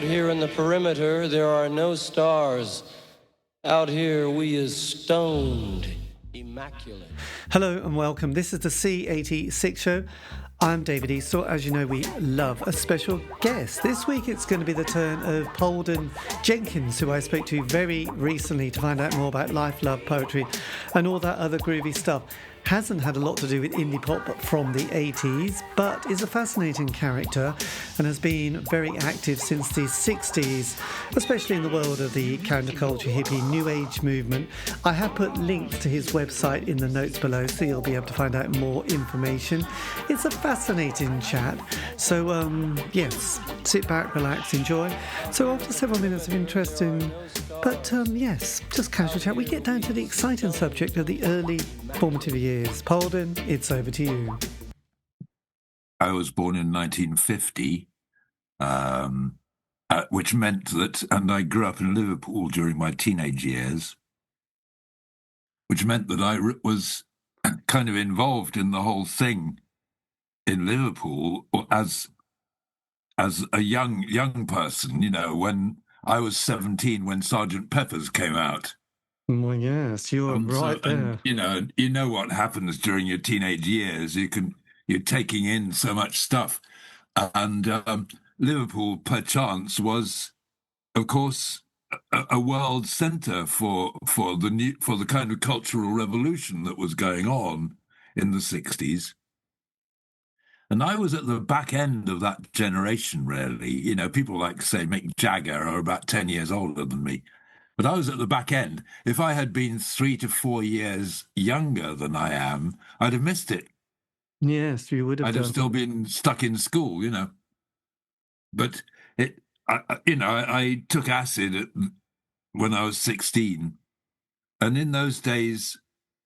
here in the perimeter, there are no stars. Out here, we is stoned, immaculate. Hello and welcome. This is the C86 show. I'm David Eastaugh. As you know, we love a special guest. This week it's going to be the turn of Palden Jenkins, who I spoke to very recently to find out more about life, love, poetry and all that other groovy stuff. Hasn't had a lot to do with indie pop from the 80s, but is a fascinating character and has been very active since the 60s, especially in the world of the counterculture, hippie, new age movement. I have put links to his website in the notes below, so you'll be able to find out more information. It's a fascinating chat. So, yes, sit back, relax, enjoy. So after several minutes of interesting, but yes, just casual chat, we get down to the exciting subject of the early formative years. Palden, it's over to you. I was born in 1950, which meant that, and I grew up in Liverpool during my teenage years, which meant that I was kind of involved in the whole thing in Liverpool as a young person, you know, when I was 17 when Sergeant Pepper's came out. Well, yes, you're right there. And, you know what happens during your teenage years. You're taking in so much stuff, and Liverpool, perchance, was, of course, a world centre for the kind of cultural revolution that was going on in the 60s. And I was at the back end of that generation, really. You know, people like, say, Mick Jagger are about 10 years older than me. But I was at the back end. If I had been 3 to 4 years younger than I am, I'd have missed it. Yes, you would have. I'd have still been stuck in school, you know. But I took acid when I was 16, and in those days,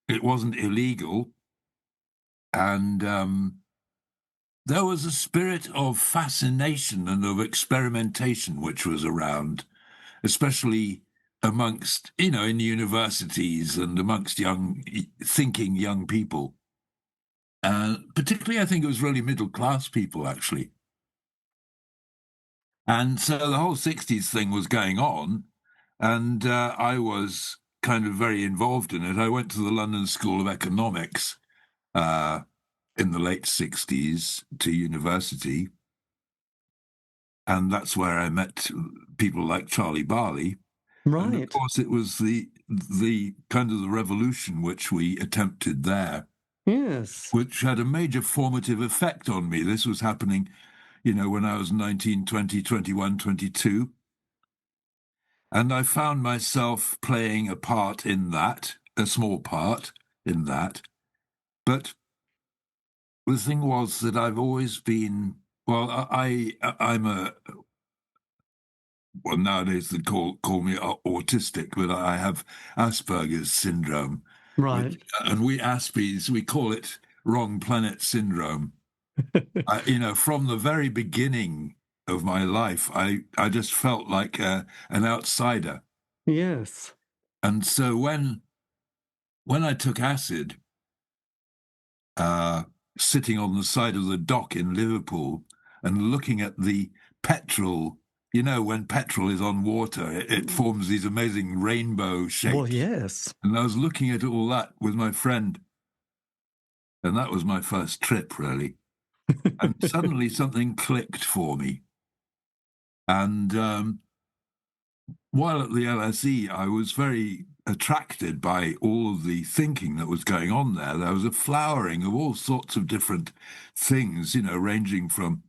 it wasn't illegal, and there was a spirit of fascination and of experimentation which was around, especially amongst, in universities and amongst young people. Particularly, I think it was really middle-class people, actually. And so the whole 60s thing was going on, and I was kind of very involved in it. I went to the London School of Economics in the late 60s to university, and that's where I met people like Charlie Barley. Right. And of course, it was the kind of the revolution which we attempted there. Yes. Which had a major formative effect on me. This was happening, when I was 19, 20, 21, 22. And I found myself playing a part in that, a small part in that. But the thing was that I've always been, nowadays they call me autistic, but I have Asperger's syndrome. Right. And we Aspies, we call it wrong planet syndrome. From the very beginning of my life, I just felt like an outsider. Yes. And so when I took acid, sitting on the side of the dock in Liverpool and looking at the petrol, when petrol is on water, it forms these amazing rainbow shapes. Well, yes. And I was looking at all that with my friend. And that was my first trip, really. And suddenly something clicked for me. And while at the LSE, I was very attracted by all of the thinking that was going on there. There was a flowering of all sorts of different things, ranging from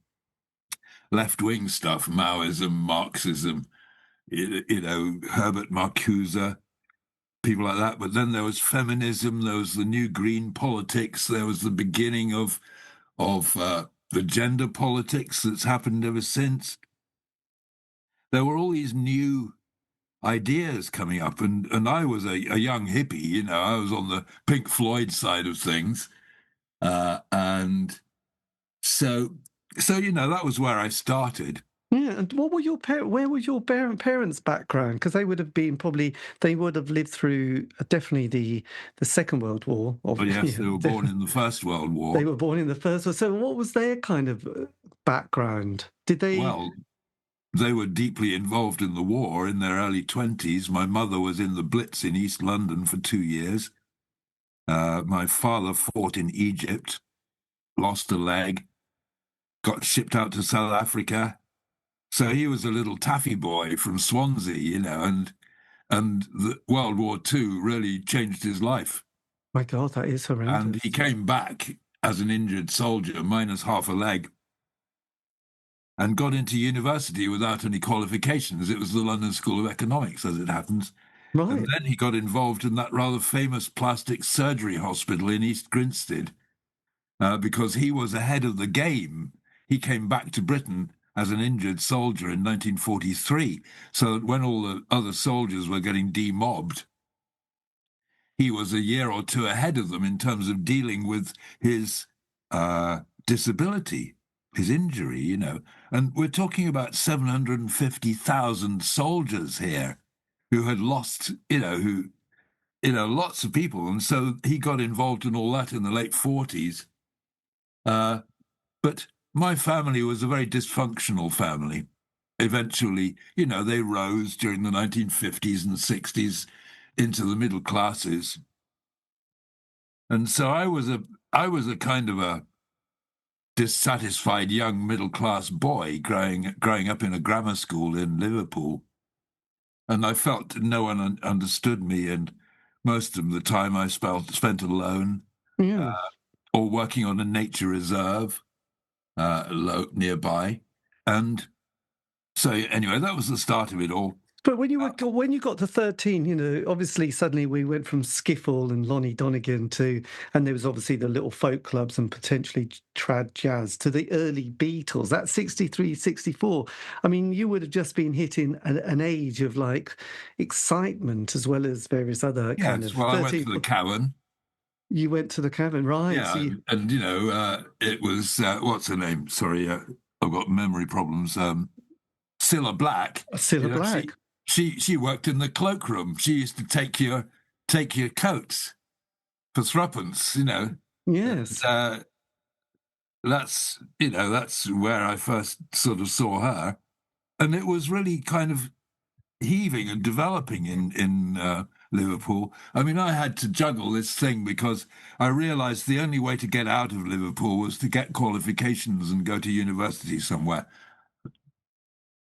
left-wing stuff, Maoism, Marxism, Herbert Marcuse, people like that. But then there was feminism, there was the new green politics, there was the beginning of the gender politics that's happened ever since. There were all these new ideas coming up, and I was a young hippie, I was on the Pink Floyd side of things. And so that was where I started. Yeah, and what were where was your parents' background? Because they would have lived through definitely the Second World War. Yes, they were born in the First World War. They were born in the First War. So what was their kind of background? Did they... Well, they were deeply involved in the war in their early 20s. My mother was in the Blitz in East London for 2 years. My father fought in Egypt, lost a leg, got shipped out to South Africa. So he was a little taffy boy from Swansea, and the World War II really changed his life. My God, that is horrendous. And he came back as an injured soldier, minus half a leg, and got into university without any qualifications. It was the London School of Economics, as it happens. Right. And then he got involved in that rather famous plastic surgery hospital in East Grinstead because he was ahead of the game. He came back to Britain as an injured soldier in 1943, so that when all the other soldiers were getting demobbed, he was a year or two ahead of them in terms of dealing with his disability, his injury, And we're talking about 750,000 soldiers here who had lost, lots of people. And so he got involved in all that in the late 40s. But my family was a very dysfunctional family. Eventually, they rose during the 1950s and 60s into the middle classes. And so I was a kind of a dissatisfied young middle-class boy growing up in a grammar school in Liverpool. And I felt no one understood me, and most of the time I spent alone or working on a nature reserve nearby. And so anyway, that was the start of it all. But when you got to 13, obviously suddenly we went from skiffle and Lonnie Donegan and there was obviously the little folk clubs and potentially trad jazz to the early Beatles. That's 63, 64. I mean, you would have just been hitting an age of like excitement as well as various other kind of. Well, I went to the Cavern. You went to the Cavern, right? Yeah, it was what's her name? Sorry, I've got memory problems. Cilla Black. Cilla Black. She worked in the cloakroom. She used to take your coats for threepence, Yes. And, that's where I first sort of saw her, and it was really kind of heaving and developing in Liverpool. I mean, I had to juggle this thing because I realized the only way to get out of Liverpool was to get qualifications and go to university somewhere.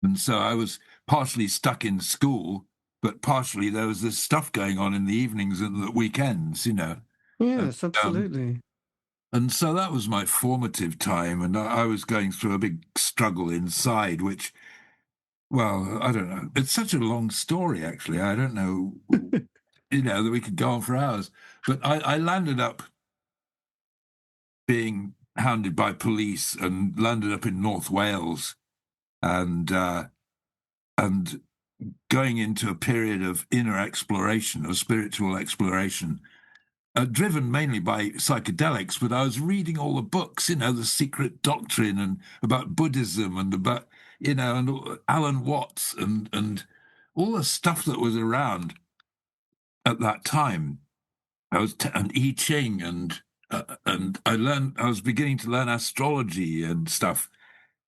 And so I was partially stuck in school, but partially there was this stuff going on in the evenings and the weekends, Yes, absolutely. And so that was my formative time, and I was going through a big struggle inside, which, well, I don't know. It's such a long story, actually. I don't know, that we could go on for hours. But I landed up being hounded by police and landed up in North Wales, and going into a period of inner exploration, of spiritual exploration, driven mainly by psychedelics. But I was reading all the books, The Secret Doctrine, and about Buddhism, and about, and Alan Watts, and all the stuff that was around at that time. And I Ching, and I was beginning to learn astrology and stuff.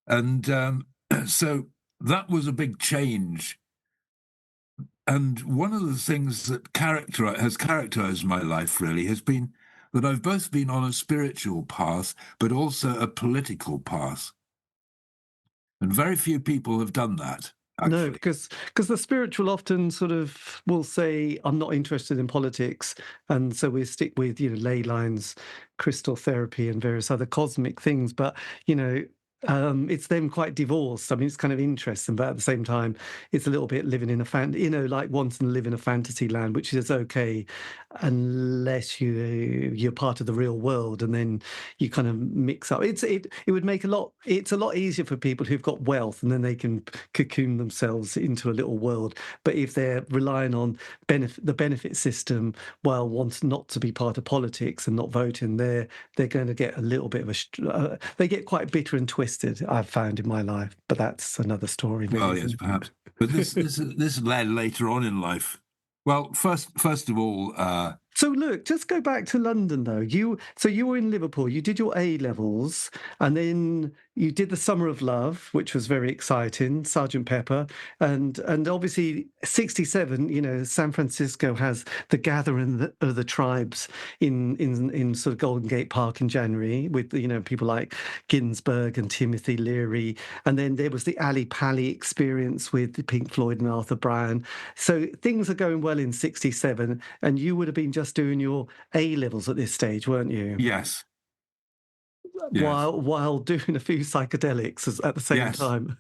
And so that was a big change. And one of the things that has characterized my life really has been that I've both been on a spiritual path, but also a political path. And very few people have done that. Actually. No, because the spiritual often sort of will say, I'm not interested in politics. And so we stick with, ley lines, crystal therapy and various other cosmic things. But, it's them quite divorced. I mean, it's kind of interesting, but at the same time, it's a little bit living in like wanting to live in a fantasy land, which is okay unless you're part of the real world, and then you kind of mix up. It would make it's a lot easier for people who've got wealth, and then they can cocoon themselves into a little world. But if they're relying on the benefit system while wanting not to be part of politics and not voting, they're going to get a little bit of they get quite bitter and twisted, I've found in my life. But that's another story. Well, yes, perhaps. But this led later on in life. Well, first of all, so look, just go back to London though. So you were in Liverpool. You did your A levels, and then you did the Summer of Love, which was very exciting, Sergeant Pepper, and obviously 67. You know, San Francisco has the gathering of the tribes in sort of Golden Gate Park in January with people like Ginsberg and Timothy Leary, and then there was the Ali Pali experience with Pink Floyd and Arthur Brown. So things are going well in 67, and you would have been just doing your A levels at this stage, weren't you? Yes. Yes. While doing a few psychedelics at the same Yes. time.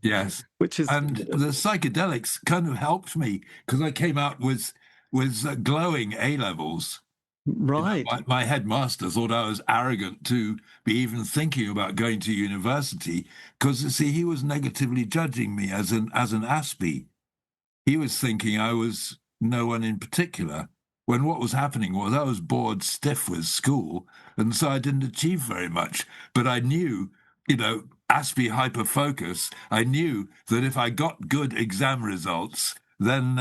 Yes. Which is And the psychedelics kind of helped me because I came out with glowing A levels. right. My headmaster thought I was arrogant to be even thinking about going to university because, you see, he was negatively judging me as an Aspie. He was thinking I was no one in particular, when what was happening was I was bored stiff with school, and so I didn't achieve very much. But I knew, Aspie hyperfocus, I knew that if I got good exam results, then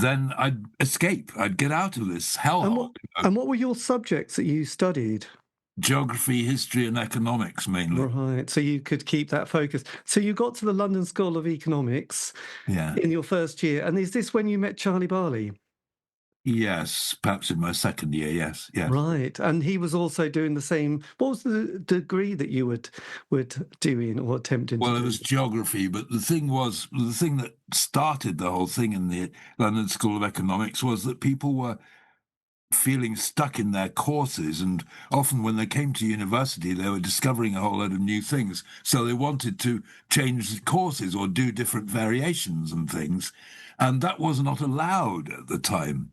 I'd escape. I'd get out of this hellhole. And what were your subjects that you studied? Geography, history, and economics mainly. Right. So you could keep that focus. So you got to the London School of Economics in your first year. And is this when you met Charlie Barley? Yes, perhaps in my second year, yes. Right. And he was also doing the same. What was the degree that you would doing or attempting to do? Well, it was geography, but the thing that started the whole thing in the London School of Economics was that people were feeling stuck in their courses, and often when they came to university, they were discovering a whole load of new things. So they wanted to change courses or do different variations and things, and that was not allowed at the time.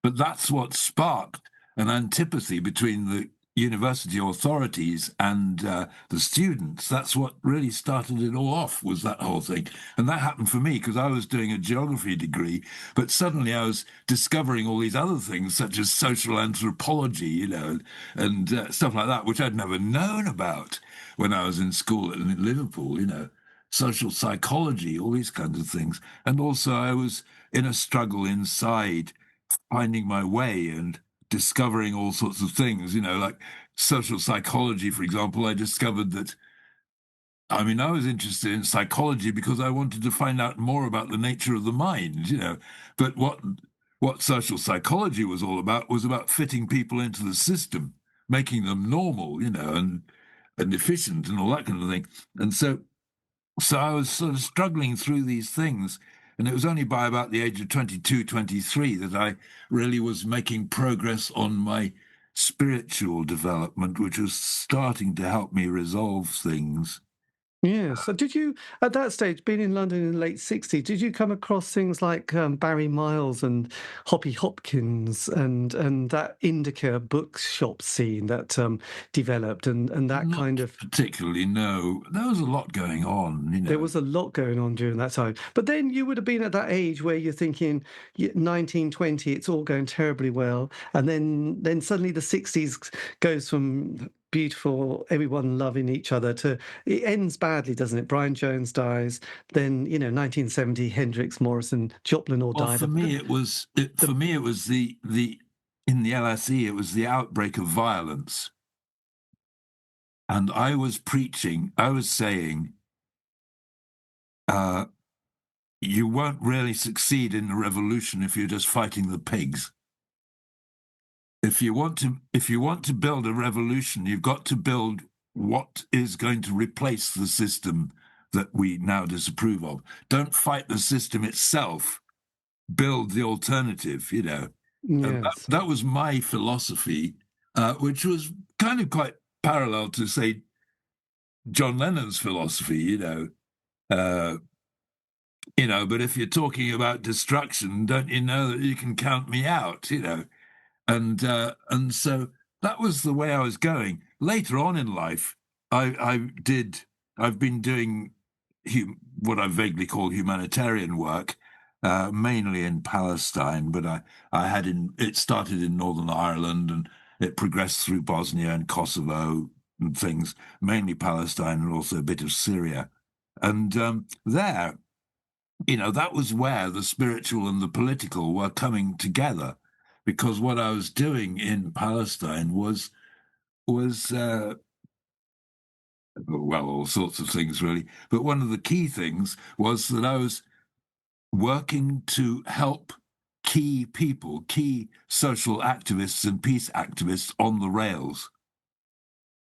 But that's what sparked an antipathy between the university authorities and the students. That's what really started it all off, was that whole thing. And that happened for me because I was doing a geography degree, but suddenly I was discovering all these other things, such as social anthropology, and stuff like that, which I'd never known about when I was in school in Liverpool, social psychology, all these kinds of things. And also I was in a struggle inside, finding my way and discovering all sorts of things, like social psychology, for example. I discovered that, I was interested in psychology because I wanted to find out more about the nature of the mind, but what social psychology was all about was about fitting people into the system, making them normal, and efficient and all that kind of thing. And so I was sort of struggling through these things. And it was only by about the age of 22, 23 that I really was making progress on my spiritual development, which was starting to help me resolve things. Yeah. So did you, at that stage, being in London in the late 60s, did you come across things like Barry Miles and Hoppy Hopkins and that Indica bookshop scene that developed and that Not kind of... particularly, no. There was a lot going on, There was a lot going on during that time. But then you would have been at that age where you're thinking 1920, it's all going terribly well. And then suddenly the 60s goes from beautiful, everyone loving each other, to it ends badly, doesn't it? Brian Jones dies. Then 1970, Hendrix, Morrison, Joplin all died. For me, it was the in the LSE, it was the outbreak of violence, and I was saying, you won't really succeed in the revolution if you're just fighting the pigs. If you want to build a revolution, you've got to build what is going to replace the system that we now disapprove of. Don't fight the system itself. Build the alternative, Yes. And that was my philosophy, which was kind of quite parallel to, say, John Lennon's philosophy, but if you're talking about destruction, don't you know that you can count me out, And so that was the way I was going. Later on in life, I've been doing what I vaguely call humanitarian work, mainly in Palestine, but it started in Northern Ireland and it progressed through Bosnia and Kosovo and things, mainly Palestine and also a bit of Syria. And that was where the spiritual and the political were coming together. Because what I was doing in Palestine was well, all sorts of things, really. But one of the key things was that I was working to help key people, key social activists and peace activists on the rails,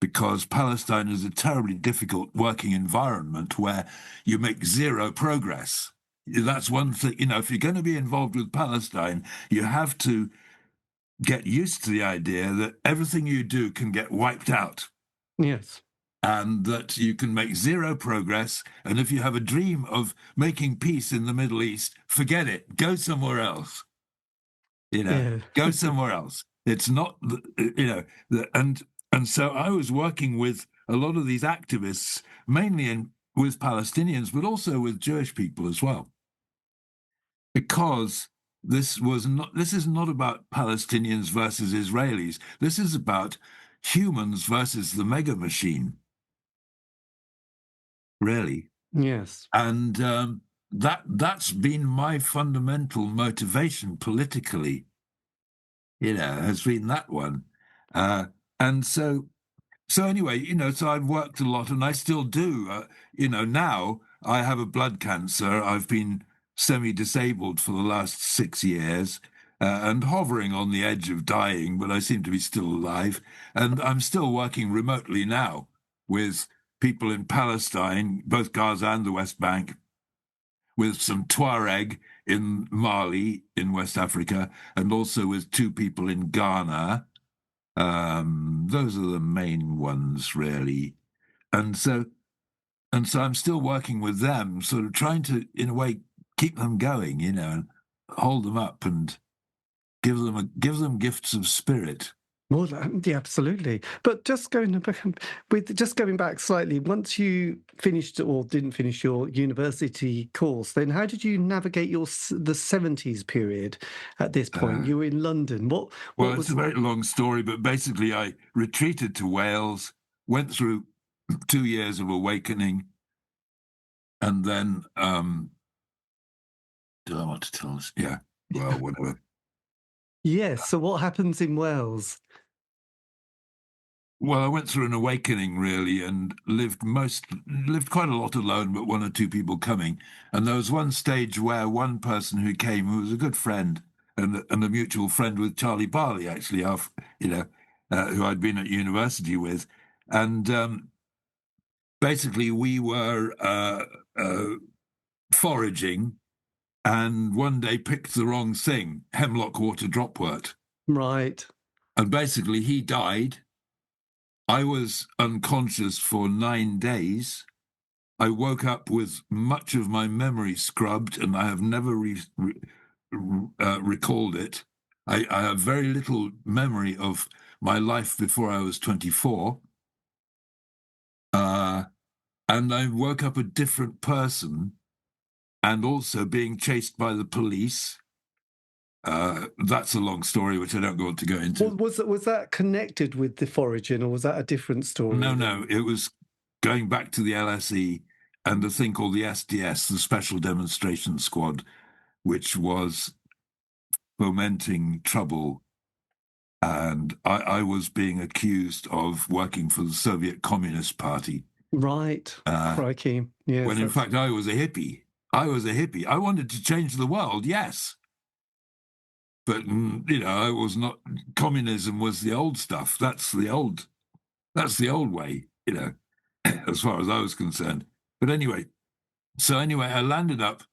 because Palestine is a terribly difficult working environment where you make zero progress. That's one thing, if you're going to be involved with Palestine, you have to get used to the idea that everything you do can get wiped out. Yes. And that you can make zero progress. And if you have a dream of making peace in the Middle East, forget it. Go somewhere else. Yeah. Go somewhere else. It's not, and so I was working with a lot of these activists, mainly with Palestinians, but also with Jewish people as well, because this is not about Palestinians versus Israelis. This is about humans versus the mega machine, really. Yes. And that's been my fundamental motivation politically, has been that one. And so anyway, so I've worked a lot and I still do. Now I have a blood cancer. I've been semi-disabled for the last 6 years and hovering on the edge of dying, but I seem to be still alive. And I'm still working remotely now with people in Palestine, both Gaza and the West Bank, with some Tuareg in Mali, in West Africa, and also with 2 people in Ghana. Those are the main ones, really. And so I'm still working with them, sort of trying to, in a way, keep them going, and hold them up and give them gifts of spirit. Well, yeah, absolutely. But just going back slightly, once you finished or didn't finish your university course, then how did you navigate the 70s period at this point? You were in London. What Well, was it's a very long story, but basically I retreated to Wales, went through 2 years of awakening, and then do I want to tell us? Yeah, well, whatever. Yes. So what happens in Wales? Well, I went through an awakening, really, and lived quite a lot alone, but 1 or 2 people coming. And there was one stage where one person who came, who was a good friend and a mutual friend with Charlie Barley, actually, who I'd been at university with, and basically we were foraging, and one day picked the wrong thing, hemlock water dropwort, Right. and basically he died. I was unconscious for 9 days. I woke up with much of my memory scrubbed, and I have never recalled it. I have very little memory of my life before I was 24. And I woke up a different person and also being chased by the police. That's a long story, which I don't want to go into. Was that connected with the foraging, or was that a different story? No, it was going back to the LSE and a thing called the SDS, the Special Demonstration Squad, which was fomenting trouble. And I was being accused of working for the Soviet Communist Party. Right. Crikey. Yes, when in fact I was a hippie. I wanted to change the world, yes. But, I was not. Communism was the old stuff. That's the old way, as far as I was concerned. But anyway, I landed up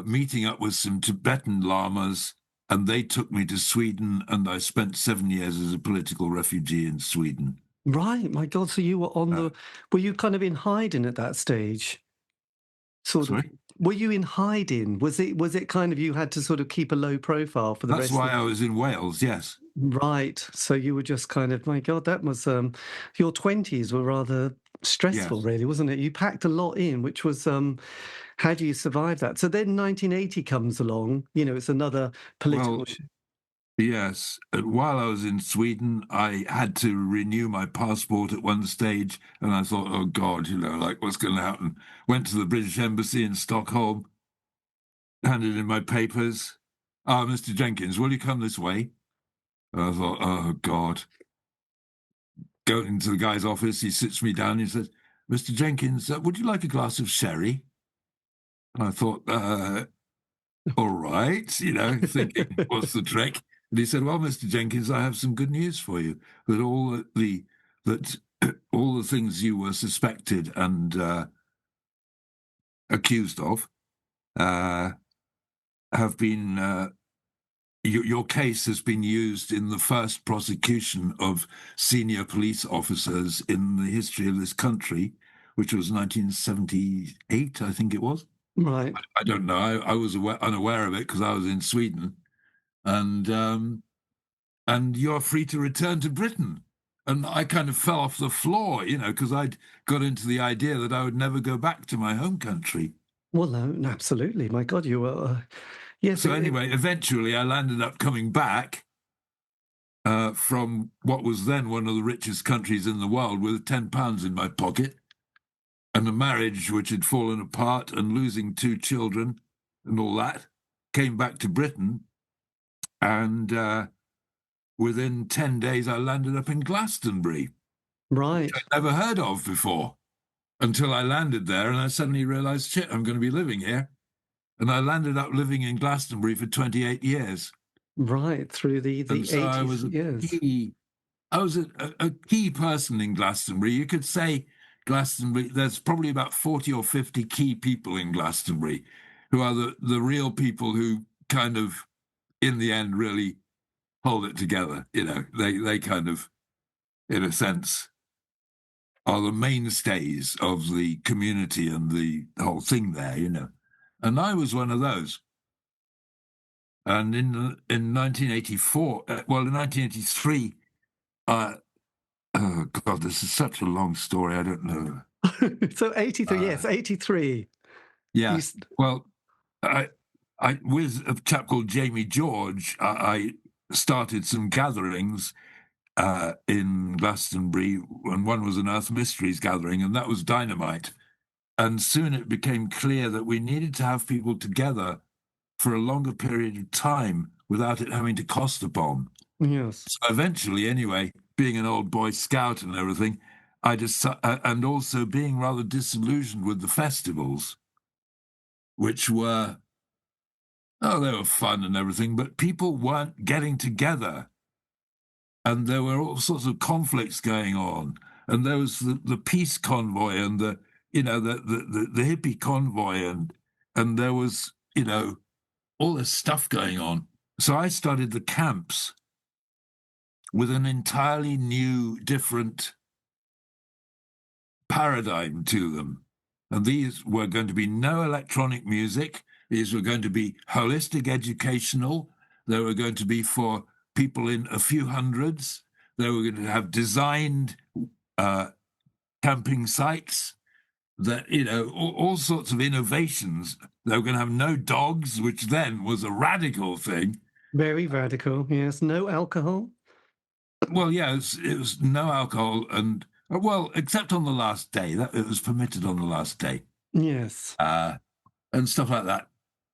meeting up with some Tibetan lamas, and they took me to Sweden, and I spent 7 years as a political refugee in Sweden. Right, my God. So you were were you kind of in hiding at that stage? Sorry? Were you in hiding? Was it kind of you had to sort of keep a low profile for the rest? That's why I was in Wales, yes. Right. So you were just kind of, my God, that was your 20s were rather stressful, Yes. really, wasn't it? You packed a lot in, which was how do you survive that? So then 1980 comes along, it's another political Yes. While I was in Sweden, I had to renew my passport at one stage, and I thought, oh God, what's going to happen? Went to the British Embassy in Stockholm, handed in my papers. Mr. Jenkins, will you come this way? And I thought, oh God. go into the guy's office. He sits me down. He says, "Mr. Jenkins, would you like a glass of sherry?" And I thought, all right, thinking, what's the trick? And he said, "Well, Mr. Jenkins, I have some good news for you. That all the things you were suspected and accused of have been." Your case has been used in the first prosecution of senior police officers in the history of this country, which was 1978, I think it was. Right. I don't know. I was unaware of it because I was in Sweden, and you're free to return to Britain. And I kind of fell off the floor, because I'd got into the idea that I would never go back to my home country. Well, no, absolutely. My God, you were. Yes. So anyway, eventually I landed up coming back from what was then one of the richest countries in the world with £10 in my pocket and a marriage which had fallen apart and losing 2 children and all that. Came back to Britain, and within 10 days I landed up in Glastonbury. Right. I'd never heard of before until I landed there, and I suddenly realised, shit, I'm going to be living here. And I landed up living in Glastonbury for 28 years. Right, through the and 80s. So I was a key person in Glastonbury. You could say Glastonbury, there's probably about 40 or 50 key people in Glastonbury who are the real people who kind of, in the end, really hold it together. They kind of, in a sense, are the mainstays of the community and the whole thing there, And I was one of those. And in 1984, in 1983, oh God, this is such a long story. I don't know. So 83, yes, 83. Yeah. Well, I with a chap called Jamie George, I started some gatherings in Glastonbury, and one was an Earth Mysteries gathering, and that was dynamite. And soon it became clear that we needed to have people together for a longer period of time without it having to cost a bomb. Yes. So eventually, anyway, being an old Boy Scout and everything, I just and also being rather disillusioned with the festivals, which were, they were fun and everything, but people weren't getting together, and there were all sorts of conflicts going on, and there was the peace convoy and the hippie convoy, and there was all this stuff going on. So I started the camps with an entirely new, different paradigm to them. And these were going to be no electronic music. These were going to be holistic educational. They were going to be for people in a few hundreds. They were going to have designed camping sites that, all sorts of innovations. They were going to have no dogs, which then was a radical thing. Very radical, yes. No alcohol? Well, yeah, it was no alcohol, and, except on the last day. That it was permitted on the last day. Yes. And stuff like that.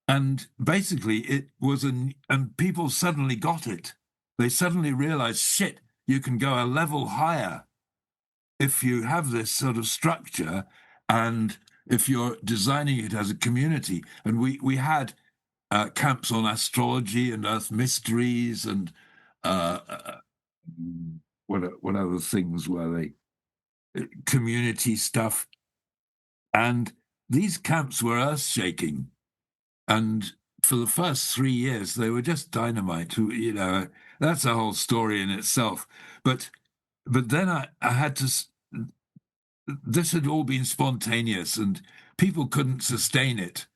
And basically it was and people suddenly got it. They suddenly realized, shit, you can go a level higher if you have this sort of structure and if you're designing it as a community. And we had camps on astrology and Earth mysteries and what other things were they? Community stuff. And these camps were earth-shaking. And for the first 3 years, they were just dynamite. That's a whole story in itself. But then I had to... This had all been spontaneous, and people couldn't sustain it.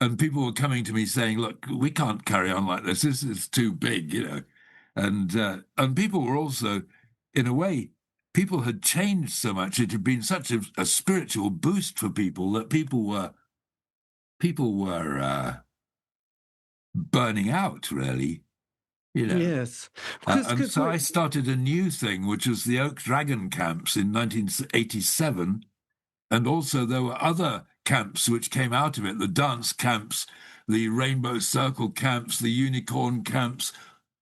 And people were coming to me saying, look, we can't carry on like this. This is too big, And people were also, in a way, people had changed so much. It had been such a spiritual boost for people that people were burning out, really. Yes. And so I started a new thing, which was the Oak Dragon camps in 1987. And also there were other camps which came out of it, the dance camps, the Rainbow Circle camps, the Unicorn camps,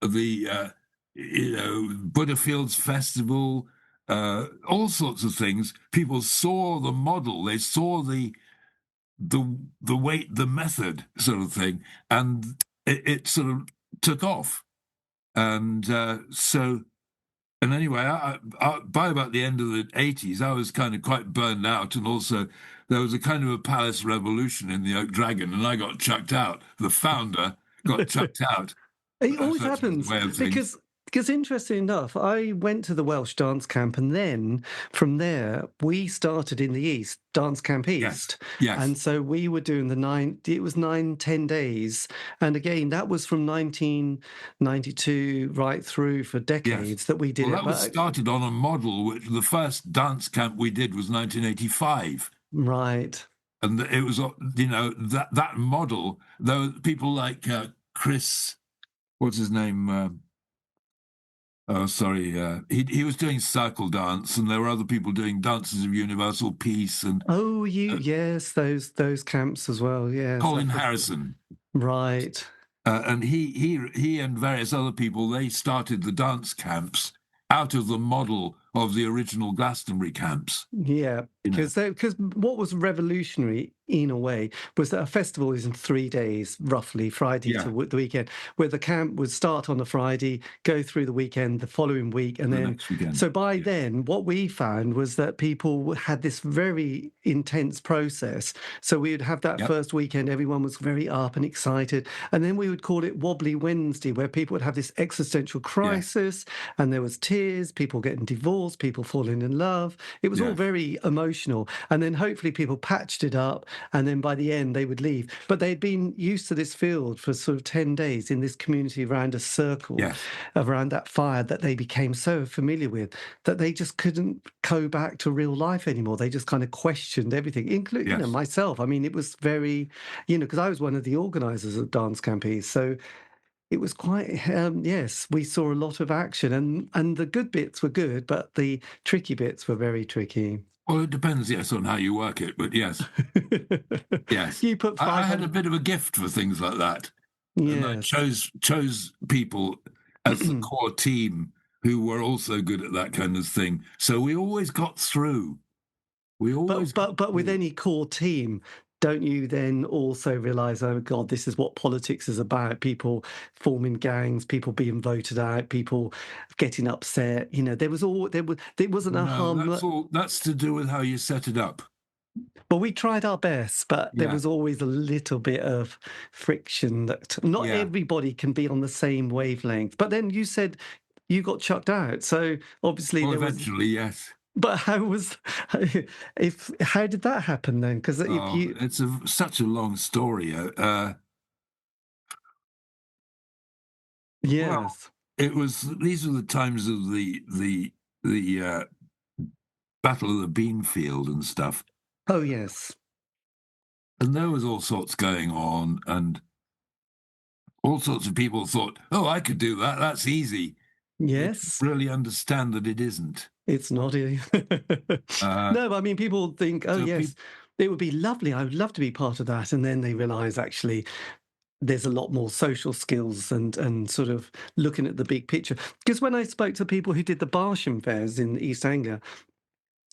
the Buddha Fields Festival, all sorts of things. People saw the model, they saw the weight, the method sort of thing, and it sort of took off. And and anyway, by about the end of the 80s, I was kind of quite burned out, and also there was a kind of a palace revolution in the Oak Dragon, and I got chucked out. The founder got chucked out. It always Such was the happens way of things. because interesting enough, I went to the Welsh dance camp, and then from there we started in the East, Dance Camp East. Yes. And so we were doing it was 9-10 days. And again, that was from 1992 right through for decades that we did Well, it. that was started on a model, which the first dance camp we did was 1985. Right. And it was, that model, though people like Chris, what's his name? He was doing circle dance, and there were other people doing dances of universal peace. And yes, those camps as well. Yes, Colin Harrison, right? And he and various other people, they started the dance camps out of the model of the original Glastonbury camps. Yeah, because what was revolutionary in a way was that a festival is in 3 days, roughly, Friday to the weekend, where the camp would start on a Friday, go through the weekend, the following week, and then next weekend. So by then, what we found was that people had this very intense process. So we would have that first weekend, everyone was very up and excited, and then we would call it Wobbly Wednesday, where people would have this existential crisis, and there was tears, people getting divorced, people falling in love. It was all very emotional, and then hopefully people patched it up, and then by the end they would leave. But they'd been used to this field for sort of 10 days in this community around a circle, around that fire that they became so familiar with, that they just couldn't go back to real life anymore. They just kind of questioned everything, including myself. I mean, it was very, because I was one of the organisers of Dance Camp East, so it was quite, we saw a lot of action, and the good bits were good, but the tricky bits were very tricky. Well, it depends, on how you work it, but yes. Yes. You put I had a bit of a gift for things like that. Yes. And I chose people as the core team who were also good at that kind of thing. So we always got through. But with any core team, don't you then also realise, oh God, this is what politics is about? People forming gangs, people being voted out, people getting upset. There wasn't a harm. That's to do with how you set it up. But we tried our best, but there was always a little bit of friction that not everybody can be on the same wavelength. But then you said you got chucked out, so obviously eventually, yes. But how did that happen then? Because it's such a long story. Yes, well, these were the times of the Battle of the Beanfield and stuff. Oh yes, and there was all sorts going on, and all sorts of people thought, "Oh, I could do that. That's easy." Yes, really understand that it isn't. It's not. No, I mean, people think, oh, yes, it would be lovely. I would love to be part of that. And then they realise, actually, there's a lot more social skills and sort of looking at the big picture. Because when I spoke to people who did the Barsham fairs in East Anglia,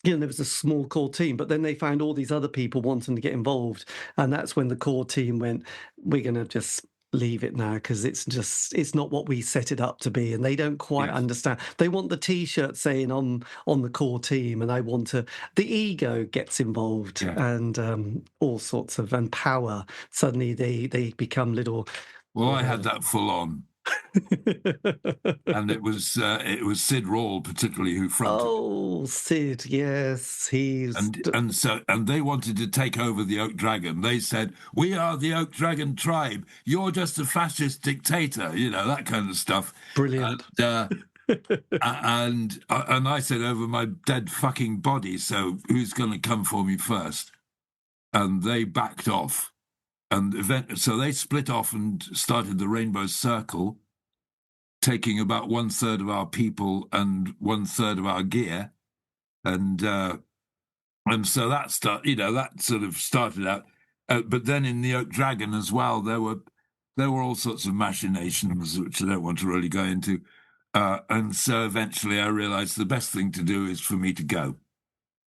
there was a small core team, but then they found all these other people wanting to get involved. And that's when the core team went, we're going to just leave it now, because it's not what we set it up to be, and they don't quite understand. They want the T-shirt saying on the core team, and the ego gets involved, and all sorts of, and power. Suddenly they become little. Well, I had that full on. And it was Sid Rawle particularly who fronted. Oh, Sid, yes, and they wanted to take over the Oak Dragon. They said, "We are the Oak Dragon tribe. You're just a fascist dictator," that kind of stuff. Brilliant. And I said, "Over my dead fucking body. So who's going to come for me first?" And they backed off. So they split off and started the Rainbow Circle, taking about 1/3 of our people and 1/3 of our gear, and so that sort of started out. But then in the Oak Dragon as well, there were all sorts of machinations which I don't want to really go into. And so eventually I realized the best thing to do is for me to go.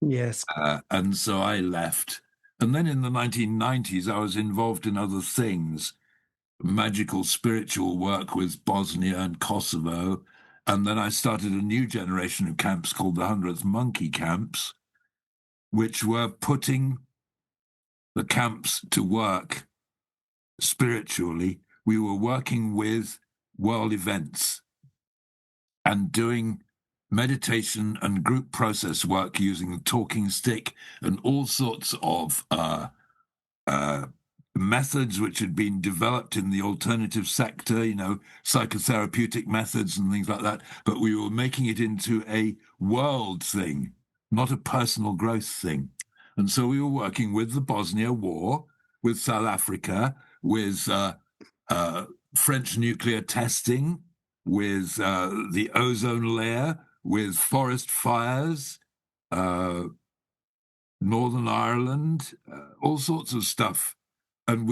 Yes. And so I left. And then in the 1990s, I was involved in other things, magical spiritual work with Bosnia and Kosovo. And then I started a new generation of camps called the 100th Monkey Camps, which were putting the camps to work spiritually. We were working with world events and doing meditation and group process work using the talking stick and all sorts of methods which had been developed in the alternative sector, psychotherapeutic methods and things like that. But we were making it into a world thing, not a personal growth thing. And so we were working with the Bosnia War, with South Africa, with French nuclear testing, with the ozone layer, with forest fires, Northern Ireland, all sorts of stuff. And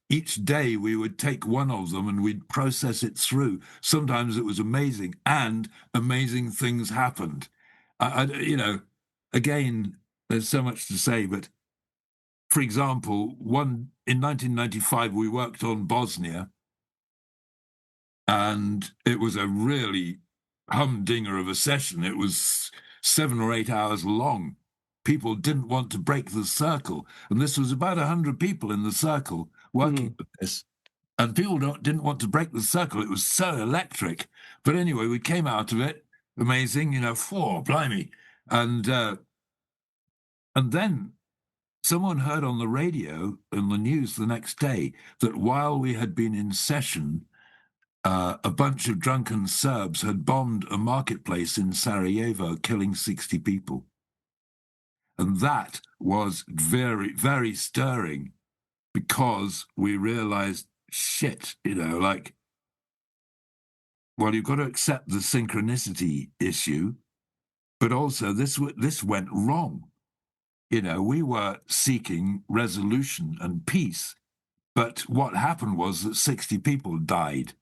each day we would take one of them and we'd process it through. Sometimes it was amazing, and amazing things happened. Again, there's so much to say, but for example, in 1995, we worked on Bosnia, and it was a really humdinger of a session. It was 7 or 8 hours long. People didn't want to break the circle. And this was about 100 people in the circle working with this. And people didn't want to break the circle. It was so electric. But anyway, we came out of it. Amazing, blimey. And then someone heard on the radio and the news the next day that while we had been in session, a bunch of drunken Serbs had bombed a marketplace in Sarajevo, killing 60 people. And that was very, very stirring, because we realized, shit, you've got to accept the synchronicity issue, but also this went wrong. We were seeking resolution and peace, but what happened was that 60 people died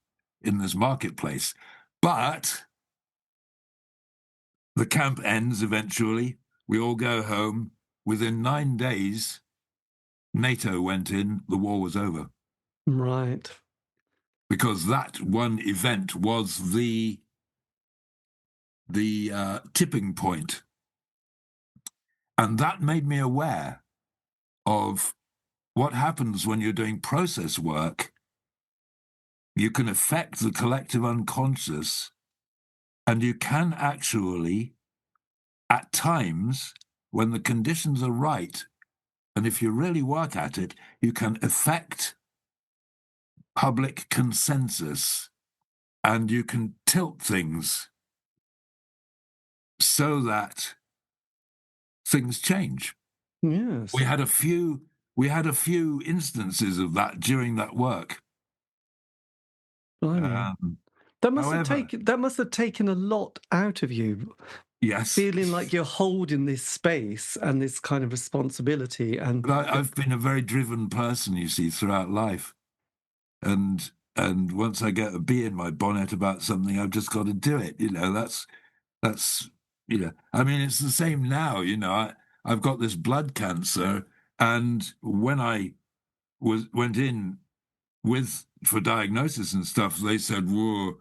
in this marketplace. But the camp ends eventually. We all go home. Within 9 days, NATO went in. The war was over. Right. Because that one event was the tipping point. And that made me aware of what happens when you're doing process work. You can affect the collective unconscious, and you can actually, at times, when the conditions are right, and if you really work at it, you can affect public consensus, and you can tilt things so that things change. Yes. We had a few instances of that during that work. That must have taken a lot out of you. Yes. Feeling like you're holding this space and this kind of responsibility. But I've been a very driven person, you see, throughout life. And once I get a bee in my bonnet about something, I've just got to do it. That's I mean, it's the same now. I've got this blood cancer, and when I went in for diagnosis and stuff, they said, "Whoa,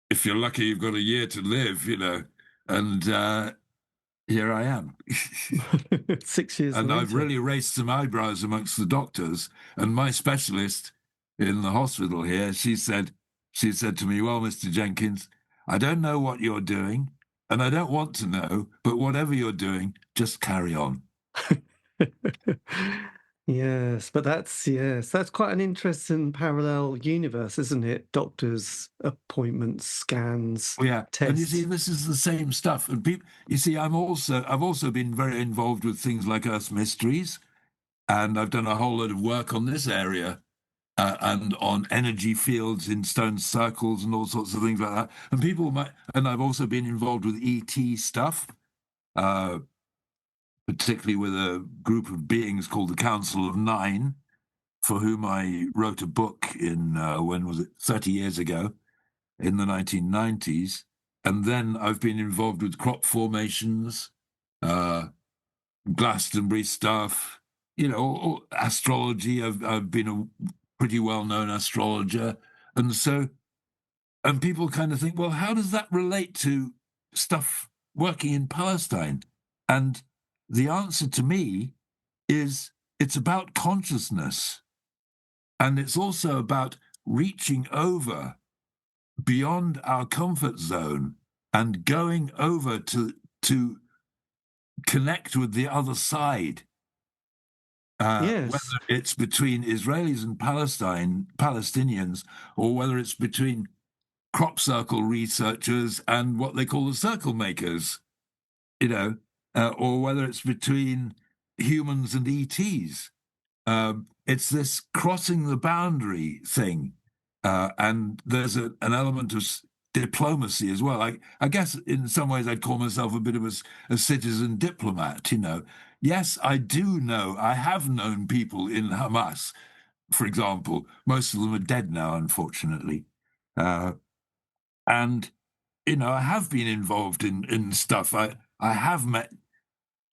if you're lucky, you've got a year to live," and here I am. 6 years and later. I've really raised some eyebrows amongst the doctors. And my specialist in the hospital here, she said to me, "Well, Mr. Jenkins, I don't know what you're doing, and I don't want to know, but whatever you're doing, just carry on." Yes, but that's quite an interesting parallel universe, isn't it? Doctors, appointments, scans, tests. And you see, this is the same stuff. And people, you see, I've also been very involved with things like Earth Mysteries, and I've done a whole lot of work on this area, and on energy fields in stone circles and all sorts of things like that. And I've also been involved with ET stuff. Particularly with a group of beings called the Council of Nine, for whom I wrote a book in, 30 years ago. in the 1990s. And then I've been involved with crop formations, Glastonbury stuff, astrology. I've been a pretty well-known astrologer. And people kind of think, well, how does that relate to stuff working in Palestine? And the answer to me is it's about consciousness. And it's also about reaching over beyond our comfort zone and going over to connect with the other side. Yes. Whether it's between Israelis and Palestinians, or whether it's between crop circle researchers and what they call the circle makers, or whether it's between humans and ETs. It's this crossing the boundary thing. And there's an element of diplomacy as well. I guess in some ways I'd call myself a bit of a citizen diplomat, Yes, I do know, I have known people in Hamas, for example. Most of them are dead now, unfortunately. And, I have been involved in stuff. I have met,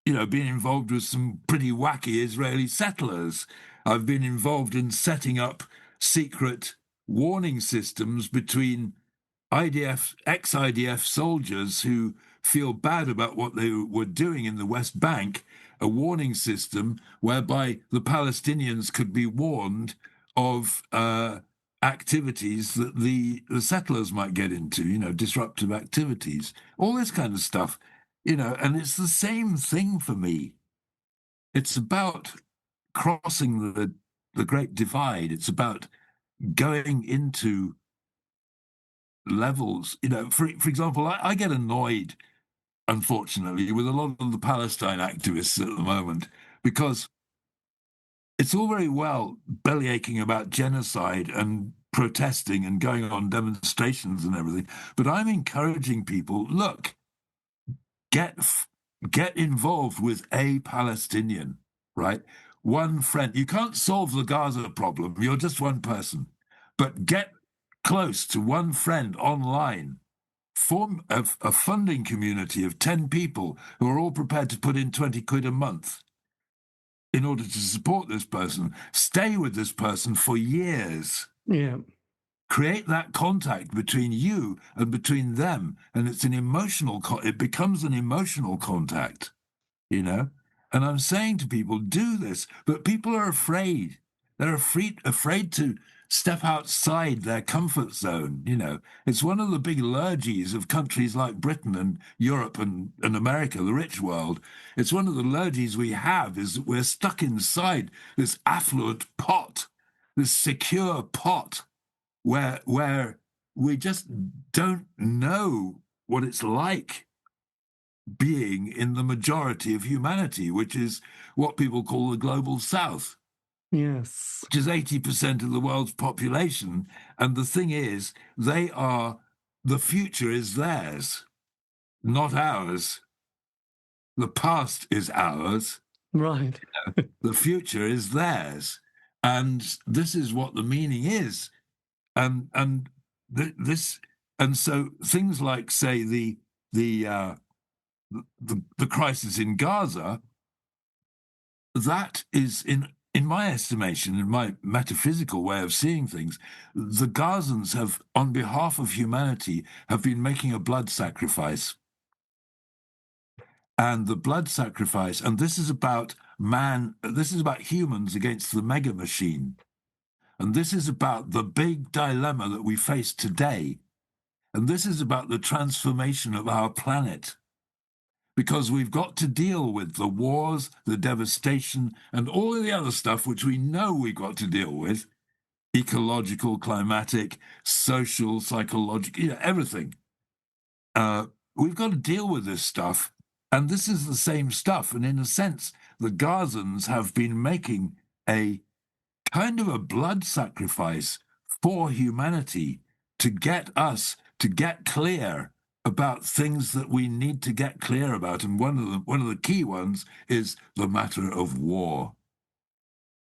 been involved with some pretty wacky Israeli settlers. I've been involved in setting up secret warning systems between ex-IDF soldiers who feel bad about what they were doing in the West Bank, a warning system whereby the Palestinians could be warned of activities that the settlers might get into, disruptive activities, all this kind of stuff, and it's the same thing for me. It's about crossing the Great Divide. It's about going into levels, for example, I get annoyed, unfortunately, with a lot of the Palestine activists at the moment, because it's all very well bellyaching about genocide and protesting and going on demonstrations and everything, but I'm encouraging people, look, get involved with a Palestinian, right? One friend. You can't solve the Gaza problem. You're just one person. But get close to one friend online. Form a funding community of 10 people who are all prepared to put in 20 quid a month in order to support this person. Stay with this person for years. Yeah. Create that contact between you and between them, and it's it becomes an emotional contact, And I'm saying to people, do this, but people are afraid. They're afraid to step outside their comfort zone. It's one of the big lurgies of countries like Britain and Europe and America, the rich world. It's one of the lurgies we have, is that we're stuck inside this affluent pot, this secure pot, where we just don't know what it's like being in the majority of humanity, which is what people call the global south. Yes. Which is 80% of the world's population. And the thing is, the future is theirs, not ours. The past is ours. Right. The future is theirs. And this is what the meaning is. And so things like, say, the crisis in Gaza, that is, in my estimation, in my metaphysical way of seeing things, the Gazans have, on behalf of humanity, have been making a blood sacrifice. And the blood sacrifice, and this is about humans against the mega machine. And this is about the big dilemma that we face today. And this is about the transformation of our planet. Because we've got to deal with the wars, the devastation, and all of the other stuff which we know we've got to deal with, ecological, climatic, social, psychological, everything. We've got to deal with this stuff. And this is the same stuff. And in a sense, the Gazans have been making a kind of a blood sacrifice for humanity to get us to get clear about things that we need to get clear about. And one of the key ones is the matter of war.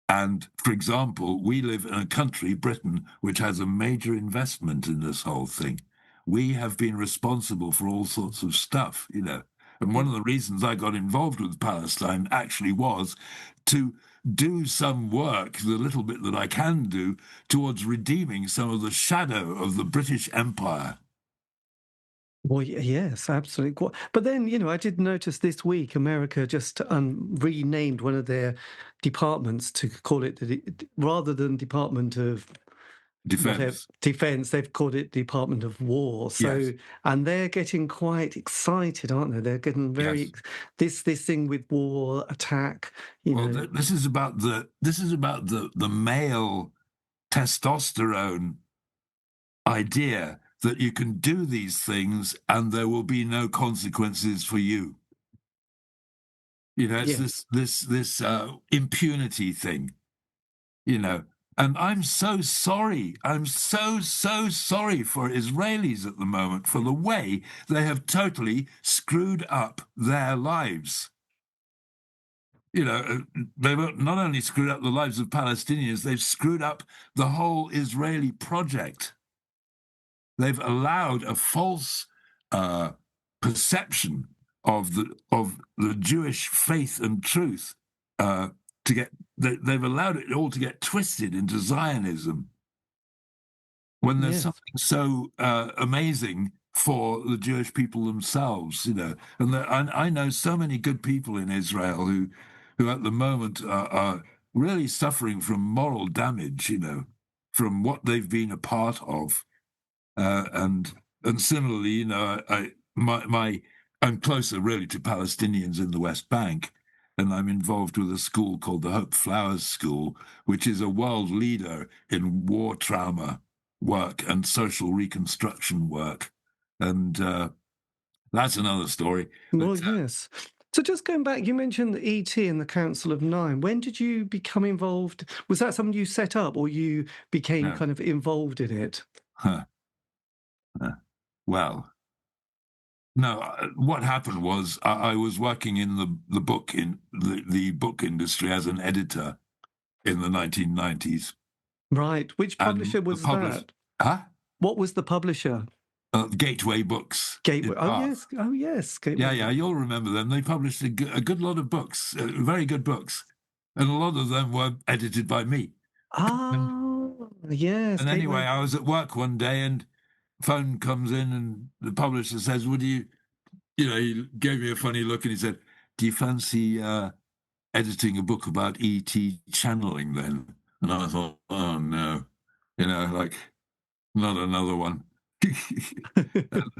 And for example, we live in a country, Britain, which has a major investment in this whole thing. We have been responsible for all sorts of stuff, you know. And one of the reasons I got involved with Palestine actually was to do some work, the little bit that I can do, towards redeeming some of the shadow of the British Empire. Well, yes, absolutely. But then, you know, I did notice this week America just renamed one of their departments to call it rather than Department of whatever Defense. defense, they've called it Department of War. So, Yes. and they're getting quite excited, aren't they? They're getting Yes. this thing with war attack. You Well, know, this is about the male testosterone idea that you can do these things and there will be no consequences for you. You know, it's yes. this impunity thing. You know, and I'm so sorry. I'm so sorry for Israelis at the moment for the way they have totally screwed up their lives. You know, they've not only screwed up the lives of Palestinians, they've screwed up the whole Israeli project. They've allowed a false perception of the Jewish faith and truth to get. They've allowed it all to get twisted into Zionism when there's Yes. something so amazing for the Jewish people themselves, you know. And I know so many good people in Israel who at the moment are really suffering from moral damage, you know, from what they've been a part of. And similarly, you know, I'm closer really to Palestinians in the West Bank, and I'm involved with a school called the Hope Flowers School, which is a world leader in war trauma work and social reconstruction work, and that's another story. Well, But yes. So just going back, you mentioned the ET and the Council of Nine. When did you become involved? Was that something you set up, or you became no, kind of involved in it? huh, well. No, what happened was I was working in the book in the book industry as an editor in the 1990s, Right. Which and publisher the was published, that? huh? What was the publisher? Gateway Books in Gateway. Oh Bath. yes. Oh yes. Yeah, Gateway. yeah, you'll remember them. They published a good lot of books, very good books, and a lot of them were edited by me. And, Ah, yes. and anyway, Gateway. I was at work one day, and phone comes in, and the publisher says, "Would you?" You know, he gave me a funny look, and he said, "Do you fancy editing a book about ET channeling then?" And I thought, oh no, you know, like not another one.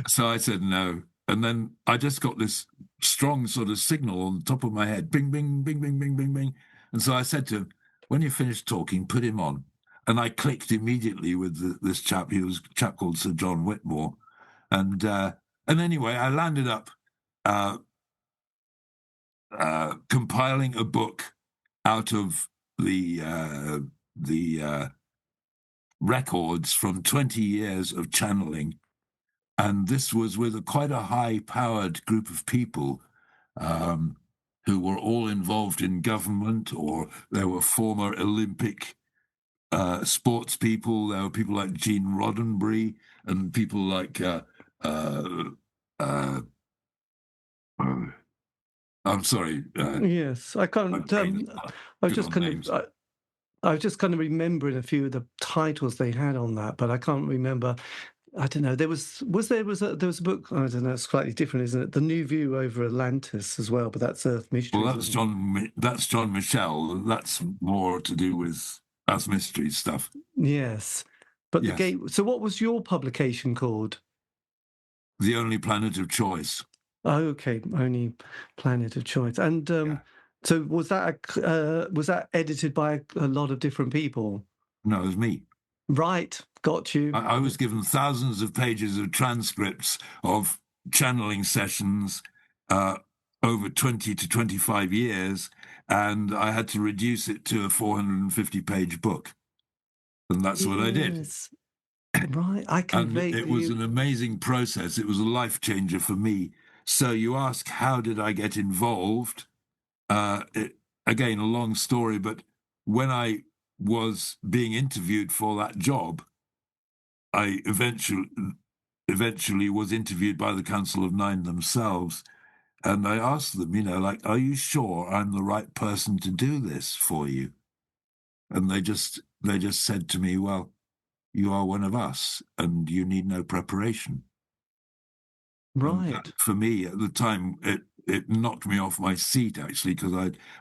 So I said no. And then I just got this strong sort of signal on the top of my head, bing, bing, bing, bing, bing, bing, bing. And so I said to him, when you finish talking, put him on. And I clicked immediately with this chap. He was a chap called Sir John Whitmore. And anyway, I landed up uh, compiling a book out of the records from 20 years of channeling, and this was with quite a high-powered group of people um, who were all involved in government, or there were former Olympic sports people. There were people like Gene Roddenberry and people like uh, uh, I'm sorry, Yes. I my can't. brain is not I was good just on kind of. names. I was just kind of remembering a few of the titles they had on that, but I can't remember. I don't know. There was a book. I don't know. It's slightly different, isn't it? The New View over Atlantis as well, but that's Earth Well, Mysteries, that's isn't it? John. That's John Michel. That's more to do with Earth Mystery stuff. Yes, but the Yes, gate. So, what was your publication called? The Only Planet of Choice. Oh, okay, only Planet of Choice. And Yeah. so was that edited by a lot of different people? No, it was me. Right, got you. I was given thousands of pages of transcripts of channeling sessions uh, over 20 to 25 years, and I had to reduce it to a 450-page book. And that's what I did. Yes, right. I can And it was vaguely. an amazing process. It was a life changer for me. So you ask, how did I get involved? Again, a long story, but when I was being interviewed for that job, I eventually was interviewed by the Council of Nine themselves, and I asked them, like, are you sure I'm the right person to do this for you? And they just said to me, well, you are one of us, and you need no preparation. And that, Right. for me at the time, it knocked me off my seat, actually, because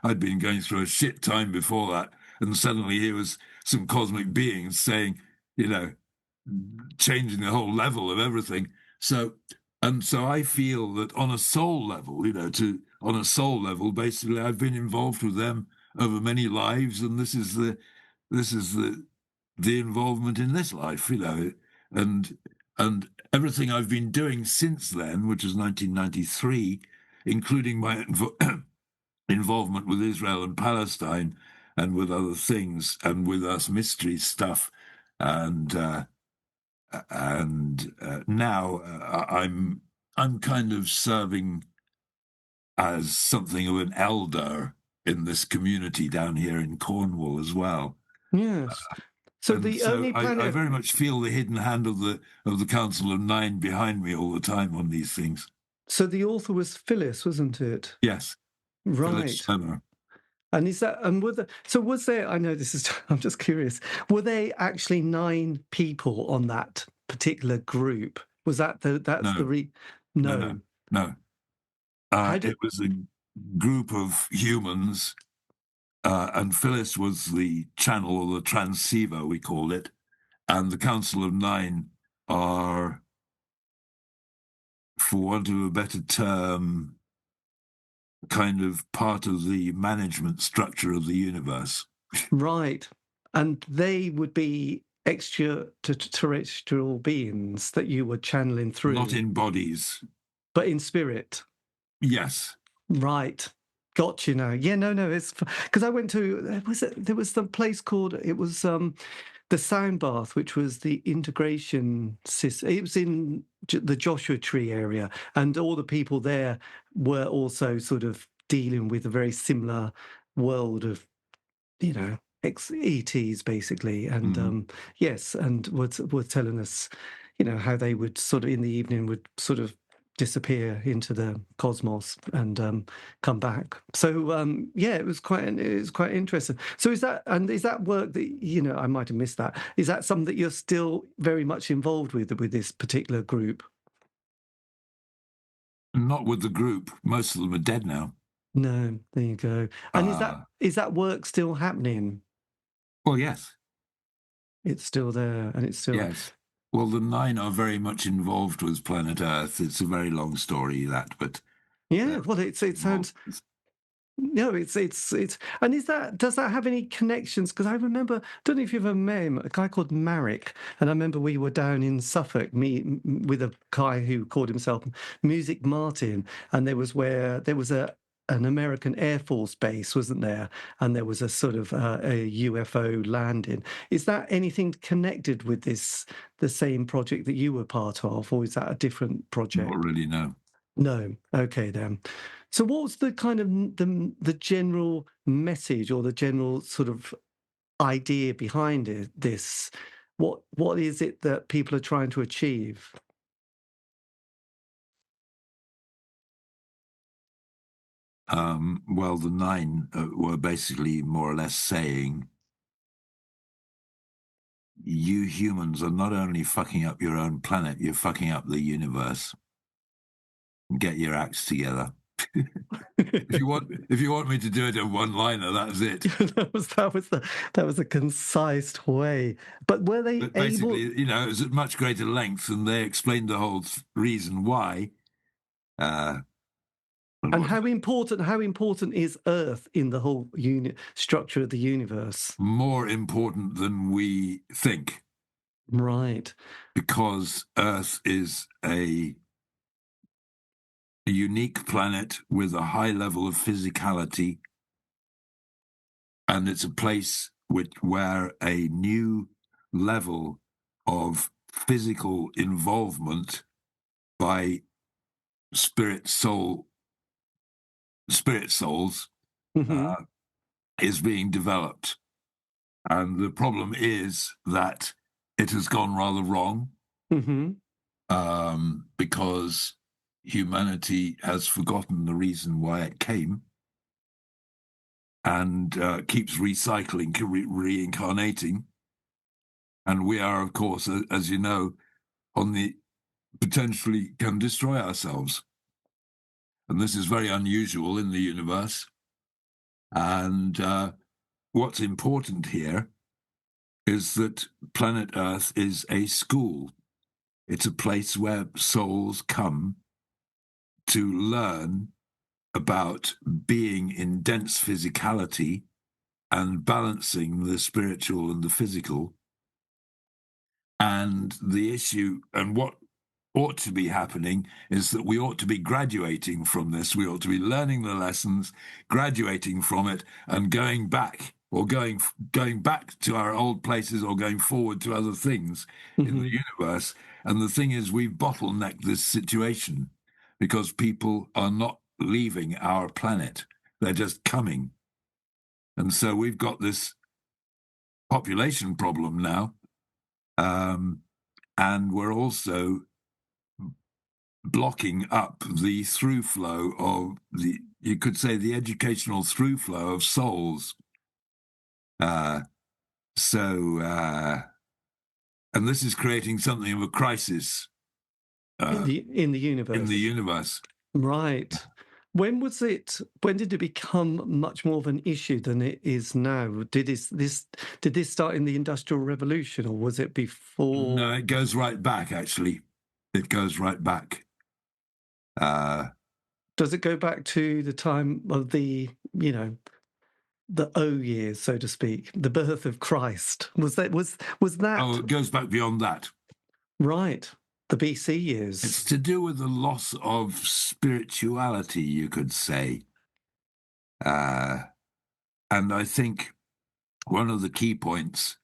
I'd been going through a shit time before that, and suddenly here was some cosmic beings saying, changing the whole level of everything. So I feel that on a soul level, basically, I've been involved with them over many lives, and this is the involvement in this life, and everything I've been doing since then, which is 1993, including my involvement with Israel and Palestine, and with other things, and with us mystery stuff, and now I'm kind of serving as something of an elder in this community down here in Cornwall as well. Yes. So And the so only I planet. very much feel the hidden hand of the Council of Nine behind me all the time on these things. So the author was Phyllis, wasn't it? Yes, Phyllis Right. Summer. And is that, and was there, I know this is, I'm just curious, were they actually 9 people on that particular group? Was that No, no. no. How did, It was a group of humans, and Phyllis was the channel, or the transceiver, we called it, and the Council of Nine are, for want of a better term, kind of part of the management structure of the universe. right. And they would be extraterrestrial beings that you were channeling through. Not in bodies. But in spirit. Yes. Right. Got you now. Yeah, no, it's because I went to, there was the place called, it was the Sound Bath, which was the integration system. It was in the Joshua Tree area, and all the people there were also sort of dealing with a very similar world of, ETs basically, and yes, and were telling us, how they would sort of in the evening would sort of disappear into the cosmos and come back. So yeah, it was quite interesting. So is that work that I might have missed that? Is that something that you're still very much involved with this particular group? Not with the group. Most of them are dead now. No, there you go. And is that work still happening? Well, yes. It's still there, and it's still Yes. Well, the Nine are very much involved with planet Earth. It's a very long story, that, but yeah. Well, it sounds. No, it's and does that have any connections? Because I remember, don't know if you've ever met him, a guy called Marek, and I remember we were down in Suffolk, with a guy who called himself Music Martin, and there was an American Air Force base, wasn't there? And there was a sort of a UFO landing. Is that anything connected with the same project that you were part of, or is that a different project? not really, no. No. Okay, then. So what's the kind of the general message, or the general sort of idea behind this? What is it that people are trying to achieve? Well, the Nine were basically more or less saying, you humans are not only fucking up your own planet, you're fucking up the universe. Get your acts together. If you want me to do it in one-liner, that's it. that was a concise way. But were they Basically, able? it was at much greater length, and they explained the whole reason why. And how important is Earth in the whole structure of the universe? More important than we think. Right. Because Earth is a unique planet with a high level of physicality, and it's a place where a new level of physical involvement by spirit souls Mm-hmm. is being developed. And the problem is that it has gone rather wrong, because humanity has forgotten the reason why it came, and keeps recycling, reincarnating. And we are, of course, as you know, on the potentially can destroy ourselves. And this is very unusual in the universe. And what's important here is that planet Earth is a school. It's a place where souls come to learn about being in dense physicality and balancing the spiritual and the physical. And the issue, and what ought to be happening, is that we ought to be graduating from this. We ought to be learning the lessons, graduating from it, and going back, or going back to our old places, or going forward to other things in the universe. And the thing is, we've bottlenecked this situation because people are not leaving our planet. They're just coming. And so we've got this population problem now. And we're also blocking up the through flow of you could say, the educational through flow of souls. And this is creating something of a crisis in the universe. In the universe. Right. When did it become much more of an issue than it is now? Did this start in the Industrial Revolution, or was it before? No, it goes right back, actually. It goes right back. Does it go back to the time of the O years, so to speak, the birth of Christ? Was that? Oh, it goes back beyond that. Right. The BC years. It's to do with the loss of spirituality, you could say. And I think one of the key points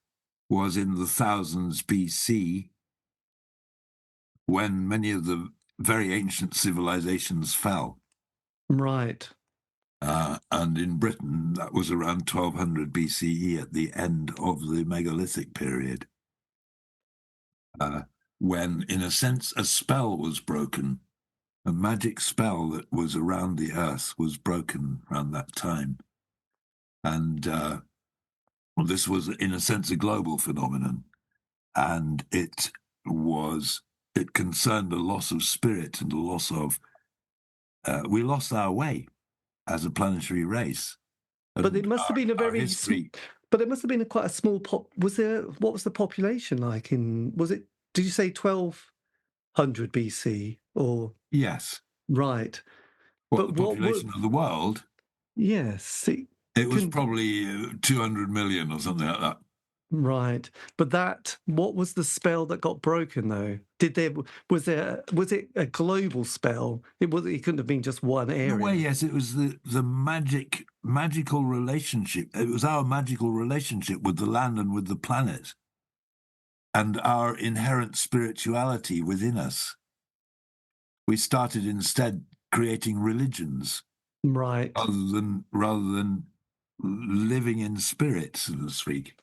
was in the thousands BC, when many of the very ancient civilizations fell. Right. And in Britain, that was around 1200 BCE, at the end of the megalithic period, when, in a sense, a spell was broken. A magic spell that was around the earth was broken around that time. And this was, in a sense, a global phenomenon. And it concerned a loss of spirit and a loss of, we lost our way as a planetary race. But it must have been but it must have been quite a small what was the population like did you say 1200 BC or? Yes. Right. The population of the world? Yes. It was probably 200 million or something like that. Right. But what was the spell that got broken, though? Was it a global spell? It couldn't have been just one area. In a way, yes, it was the magical relationship. It was our magical relationship with the land and with the planet, and our inherent spirituality within us. We started instead creating religions. Right. Rather than living in spirit, so to speak.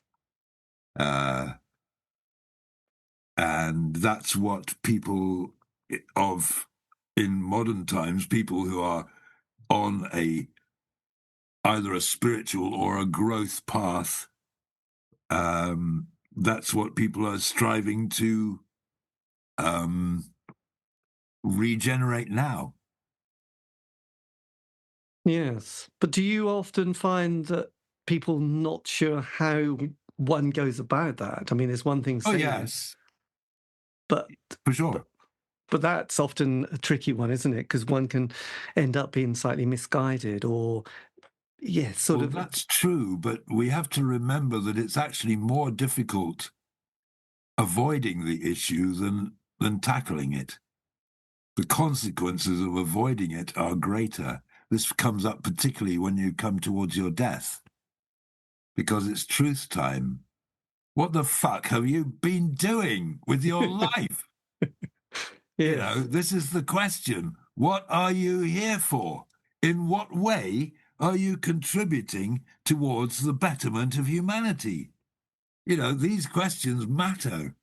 And that's what people in modern times, people who are on either a spiritual or a growth path, that's what people are striving to regenerate now. Yes. But do you often find that people not sure how one goes about that? I mean, there's one thing saying. Oh, yes. But for sure. But that's often a tricky one, isn't it? Because one can end up being slightly misguided or, That's true, but we have to remember that it's actually more difficult avoiding the issue than tackling it. The consequences of avoiding it are greater. This comes up particularly when you come towards your death, because it's truth time. What the fuck have you been doing with your life? Yes. This is the question. What are you here for? In what way are you contributing towards the betterment of humanity? these questions matter.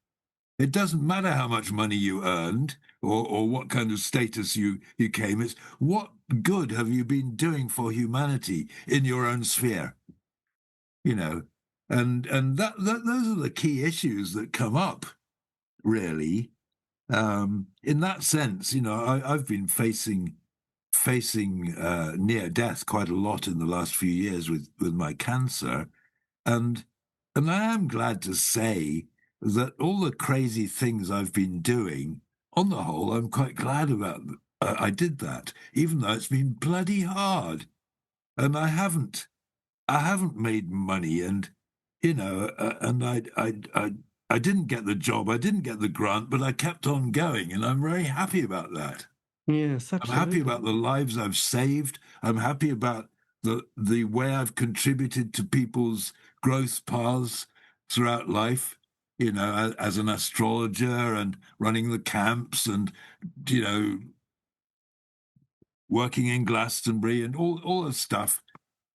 It doesn't matter how much money you earned or what kind of status you came. It's what good have you been doing for humanity in your own sphere? And those are the key issues that come up, really. In that sense, I've been facing near death quite a lot in the last few years with my cancer, and I am glad to say that all the crazy things I've been doing, on the whole, I'm quite glad about. I did that, even though it's been bloody hard, and I haven't made money, and and I didn't get the job, I didn't get the grant, but I kept on going, and I'm very happy about that. Yes, I'm happy absolutely. about the lives I've saved. I'm happy about the way I've contributed to people's growth paths throughout life, as an astrologer and running the camps and, you know, working in Glastonbury and all the stuff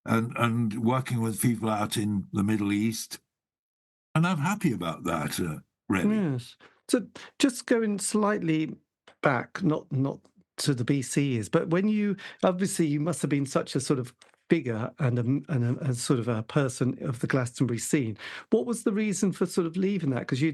and working with people out in the Middle East. And I'm happy about that, really. Yes. So just going slightly back, not to the BC years, but when you obviously you must have been such a sort of figure and a sort of a person of the Glastonbury scene. What was the reason for sort of leaving that? Because you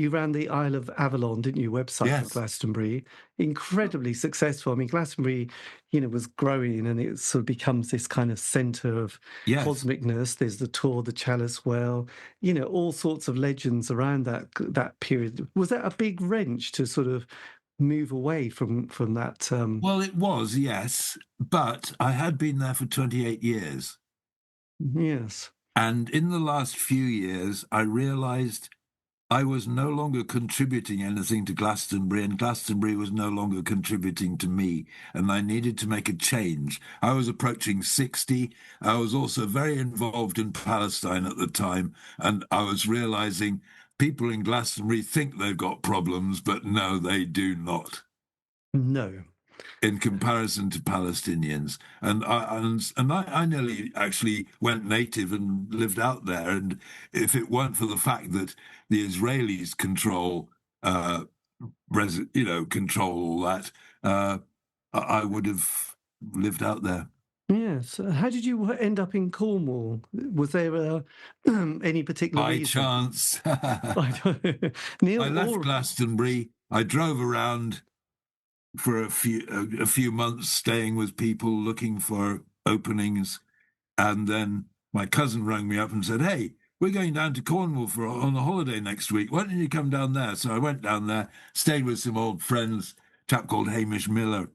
ran the Isle of Avalon, didn't you? Website for Yes. Glastonbury, incredibly successful. I mean, Glastonbury, was growing and it sort of becomes this kind of centre of Yes. cosmicness. There's the Tour, the Chalice Well, all sorts of legends around that period. Was that a big wrench to sort of move away from that? Well, it was, yes, but I had been there for 28 years. Yes. And in the last few years, I realized I was no longer contributing anything to Glastonbury, and Glastonbury was no longer contributing to me, and I needed to make a change. I was approaching 60. I was also very involved in Palestine at the time, and I was realizing people in Glastonbury think they've got problems, but no, they do not No. in comparison to Palestinians. And I nearly actually went native and lived out there. And if it weren't for the fact that the Israelis control all that, I would have lived out there. Yes. How did you end up in Cornwall? Was there any particular By reason? chance, I don't, I Neil left or Glastonbury. I drove around for a few months, staying with people, looking for openings. And then my cousin rang me up and said, "Hey, we're going down to Cornwall on a holiday next week. Why don't you come down there?" So I went down there, stayed with some old friends, a chap called Hamish Miller,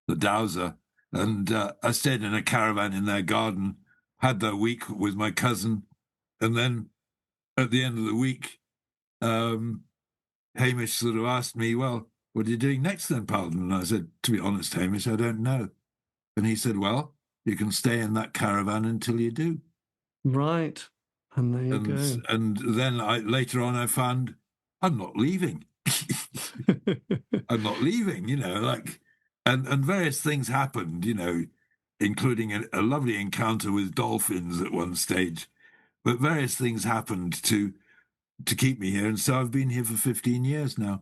the dowser, and I stayed in a caravan in their garden, had that week with my cousin, and then at the end of the week, um, Hamish sort of asked me, "Well, what are you doing next then, Palden?" And I said, "To be honest, Hamish, I don't know." And he said, "Well, you can stay in that caravan until you do." right? And there you and go. and then later on I found I'm not leaving. I'm not leaving, and various things happened, including a lovely encounter with dolphins at one stage. But various things happened to keep me here, and so I've been here for 15 years now.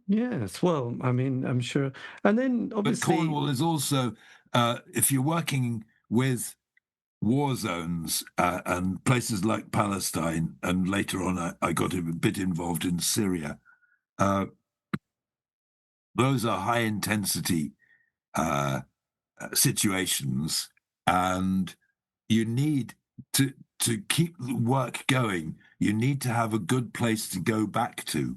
Yes. Well, I mean, I'm sure. And then But obviously, Cornwall is also, if you're working with war zones and places like Palestine, and later on I got a bit involved in Syria. Uh, those are high intensity uh, situations, and you need to keep the work going. You need to have a good place to go back to.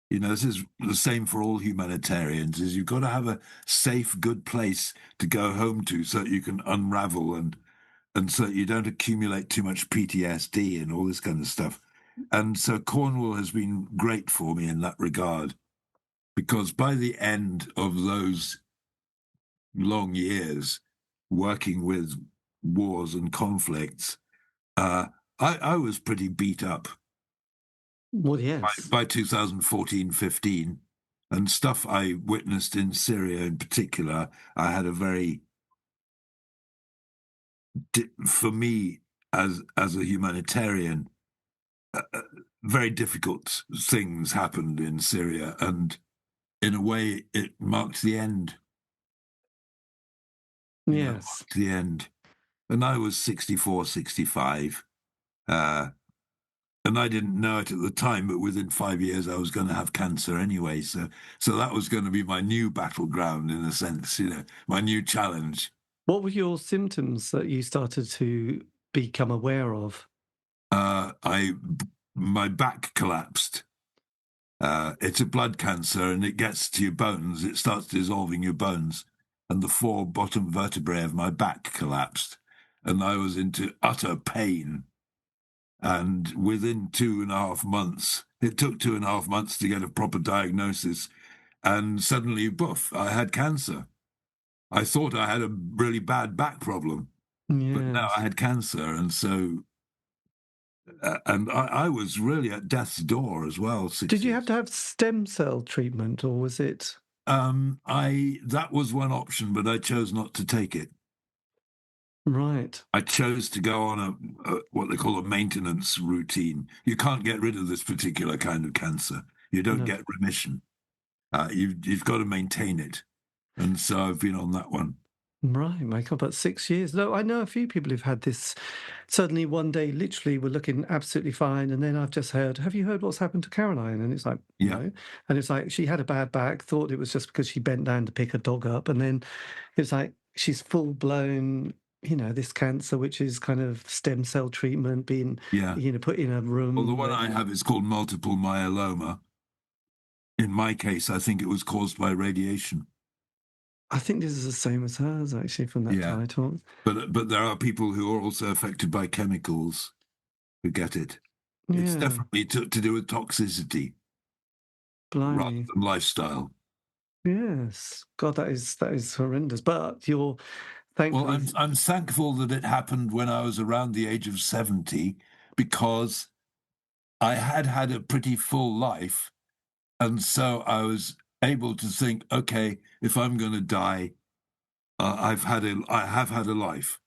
This is the same for all humanitarians, is you've got to have a safe, good place to go home to so that you can unravel and so that you don't accumulate too much PTSD and all this kind of stuff. And so Cornwall has been great for me in that regard, because by the end of those long years working with wars and conflicts, I was pretty beat up well, by, yes. by 2014, 15, and stuff I witnessed in Syria in particular. I had a very, for me, as a humanitarian, very difficult things happened in Syria, and in a way, it marked the end. Yes. Marked the end. And I was 64, 65. And I didn't know it at the time, but within 5 years I was going to have cancer anyway. So that was going to be my new battleground, in a sense, my new challenge. What were your symptoms that you started to become aware of? My back collapsed. It's a blood cancer, and it gets to your bones. It starts dissolving your bones, and the 4 bottom vertebrae of my back collapsed, and I was into utter pain. And within 2.5 months, it took 2.5 months to get a proper diagnosis, and suddenly, boof, I had cancer. I thought I had a really bad back problem, but now I Yes. had cancer, and so, and I was really at death's door as well. Did you have to have stem cell treatment, or was it? That was one option, but I chose not to take it. Right. I chose to go on a what they call a maintenance routine. You can't get rid of this particular kind of cancer. You don't No. get remission. You've got to maintain it, and so I've been on that one. Right, my God, about 6 years. No, I know a few people who've had this. Suddenly one day, literally, we're looking absolutely fine, and then I've just heard, have you heard what's happened to Caroline? And it's like, Yeah. no. And it's like, she had a bad back, thought it was just because she bent down to pick a dog up, and then it's like, she's full-blown, this cancer, which is kind of stem cell treatment, being, Yeah. put in a room. Well, the one I have is called multiple myeloma. In my case, I think it was caused by radiation. I think this is the same as hers, actually, from that title. But there are people who are also affected by chemicals who get it. Yeah. It's definitely to do with toxicity rather Blimey. than lifestyle. Yes. God, that is horrendous. But you're thankfully. Well, I'm thankful that it happened when I was around the age of 70, because I had a pretty full life, and so I was able to think, okay, if I'm going to die, I have had a life.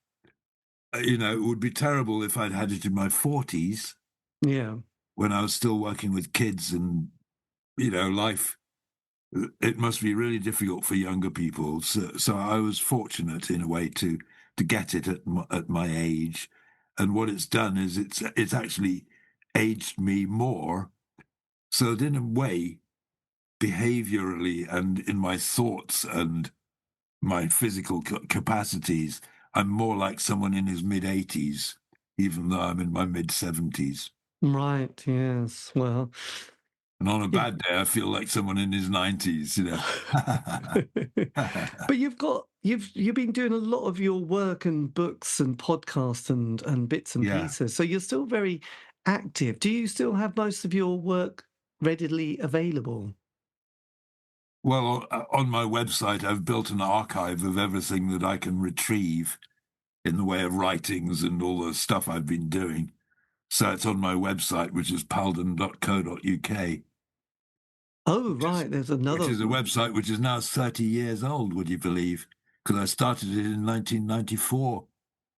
It would be terrible if I'd had it in my 40s. Yeah. When I was still working with kids, and life. It must be really difficult for younger people. So I was fortunate in a way to get it at my age, and what it's done is it's actually aged me more. So that in a way, behaviorally and in my thoughts and my physical capacities, I'm more like someone in his mid-80s, even though I'm in my mid-70s. Right. Yes. Well. And on a bad day, I feel like someone in his 90s. But you've been doing a lot of your work and books and podcasts and bits and pieces. So you're still very active. Do you still have most of your work readily available? Well, on my website, I've built an archive of everything that I can retrieve in the way of writings and all the stuff I've been doing. So it's on my website, which is palden.co.uk. Oh, right. There's another. Which is a website which is now 30 years old, would you believe? Because I started it in 1994.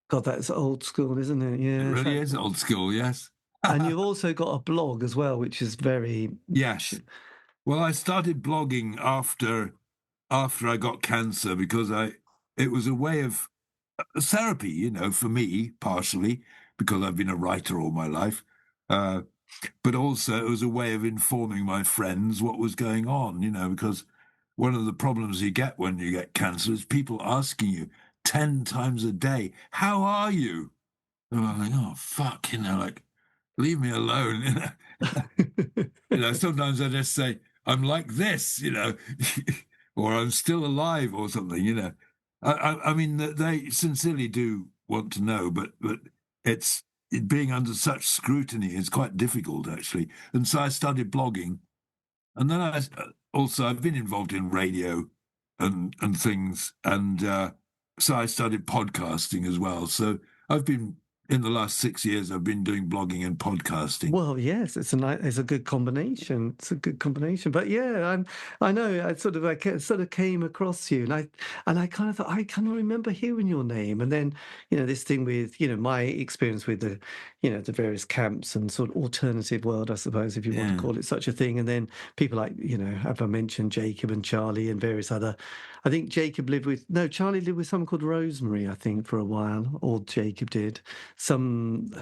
God, that's old school, isn't it? Yeah. It really is old school, yes. And you've also got a blog as well, which is very... Yes. Well, I started blogging after I got cancer, because it was a way of therapy, for me, partially, because I've been a writer all my life. But also it was a way of informing my friends what was going on, because one of the problems you get when you get cancer is people asking you 10 times a day, how are you? And I'm like, oh, fuck, like, leave me alone. Sometimes I just say, I'm like this, or I'm still alive or something, I mean, they sincerely do want to know, but it's being under such scrutiny is quite difficult, actually. And so I started blogging, and then I've been involved in radio and things, and so I started podcasting as well. So I've been in the last 6 years, I've been doing blogging and podcasting. Well, yes, it's a good combination. It's a good combination. But yeah, I know. I sort of came across you, and I kind of thought I kind of remember hearing your name, and then this thing with my experience with the various camps and sort of alternative world, I suppose, if you want to call it such a thing, and then people like have I mentioned Jacob and Charlie and various other. I think Jacob Charlie lived with someone called Rosemary, I think, for a while, or Jacob did. Some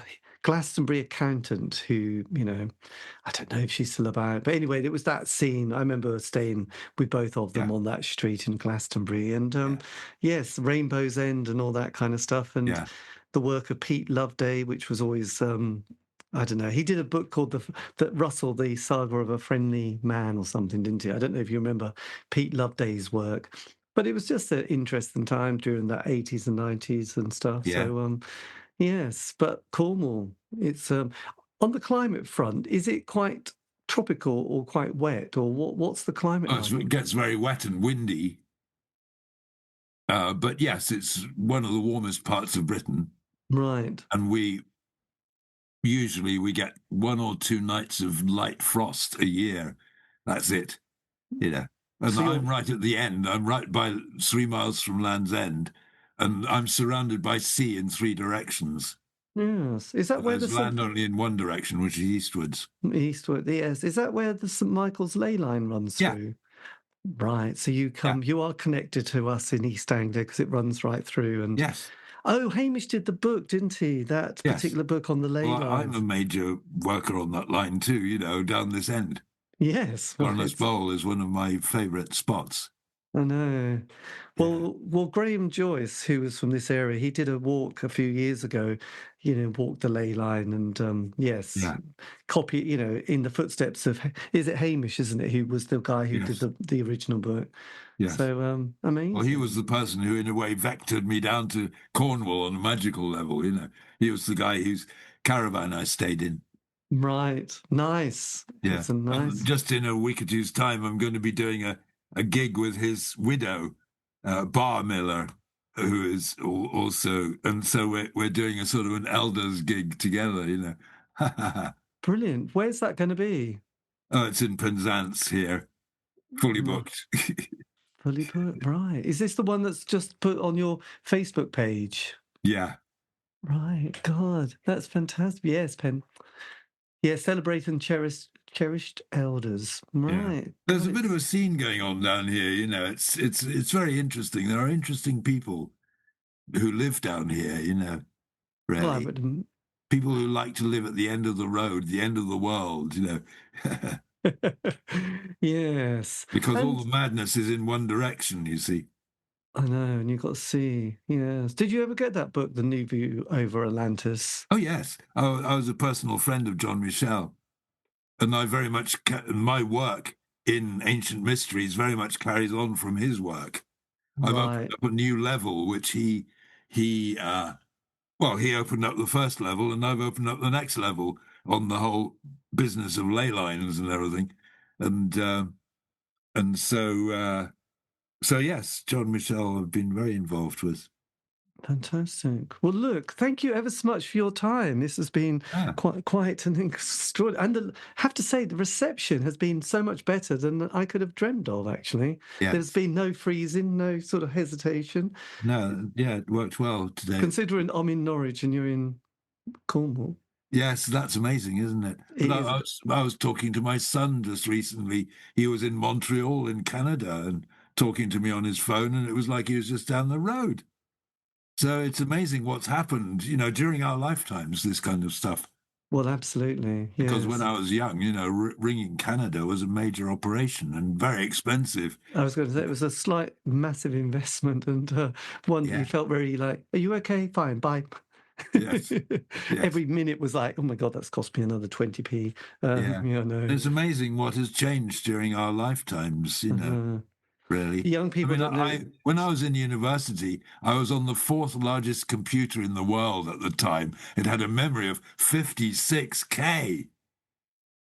Glastonbury accountant who, I don't know if she's still about. But anyway, it was that scene. I remember staying with both of them on that street in Glastonbury. And yes, Rainbow's End and all that kind of stuff. And the work of Pete Loveday, which was always, I don't know. He did a book called the Russell, the Saga of a Friendly Man or something, didn't he? I don't know if you remember Pete Loveday's work. But it was just an interesting time during the 80s and 90s and stuff. Yeah. So, yes, but Cornwall, it's on the climate front. Is it quite tropical or quite wet, or what's the climate like? It gets very wet and windy. But yes, it's one of the warmest parts of Britain. Right. And we get 1 or 2 nights of light frost a year. That's it. And so I'm right at the end. I'm right by 3 miles from Land's End, and I'm surrounded by sea in 3 directions. Yes. Is that where there's land only in one direction, which is eastwards? Eastward, yes. Is that where the St Michael's ley line runs through? Right. So you are connected to us in East Anglia because it runs right through. And yes. Oh, Hamish did the book, didn't he? That particular book on the ley line. I'm a major worker on that line too, down this end. Yes. Barnless Bowl is one of my favourite spots. I know. Well, Graham Joyce, who was from this area, he did a walk a few years ago, walked the ley line and, copy, in the footsteps of, is it Hamish, isn't it, who was the guy who did the original book. Yes. So, amazing. Well, he was the person who, in a way, vectored me down to Cornwall on a magical level, He was the guy whose caravan I stayed in. Right. Nice. Yeah. Nice. Just in a week or two's time, I'm going to be doing a gig with his widow, Bar Miller, who is also, and so we're doing a sort of an elders gig together, Brilliant. Where's that going to be? Oh, it's in Penzance here, fully booked. Fully booked, right. Is this the one that's just put on your Facebook page? Yeah. Right. God, that's fantastic. Yes, Pen. Yeah, celebrate and cherished elders. Right. Yeah. There's a bit of a scene going on down here, It's very interesting. There are interesting people who live down here, really. Well, people who like to live at the end of the road, the end of the world, Yes. Because all the madness is in one direction, you see. I know, and you've got to see. Yes. Did you ever get that book, The New View Over Atlantis? Oh, yes. I was a personal friend of John Michel. And I very much, my work in Ancient Mysteries very much carries on from his work. I've opened up a new level, which he opened up the first level, and I've opened up the next level on the whole business of ley lines and everything. And so yes, John Michel have been very involved with. Fantastic. Well, look, thank you ever so much for your time. This has been quite an extraordinary, and I have to say, the reception has been so much better than I could have dreamed of, actually. Yes. There's been no freezing, no sort of hesitation. No, it worked well today. Considering I'm in Norwich and you're in Cornwall. Yes, that's amazing, isn't it? I was talking to my son just recently. He was in Montreal in Canada and talking to me on his phone, and it was like he was just down the road. So it's amazing what's happened, during our lifetimes, this kind of stuff. Well, absolutely. Yes. Because when I was young, ringing Canada was a major operation and very expensive. I was going to say it was a massive investment, and one you felt very like, are you okay? Fine, bye. Yes. Every minute was like, oh my God, that's cost me another 20p. No. It's amazing what has changed during our lifetimes, really. Young people don't know. When I was in university, I was on the 4th largest computer in the world at the time. It had a memory of 56K,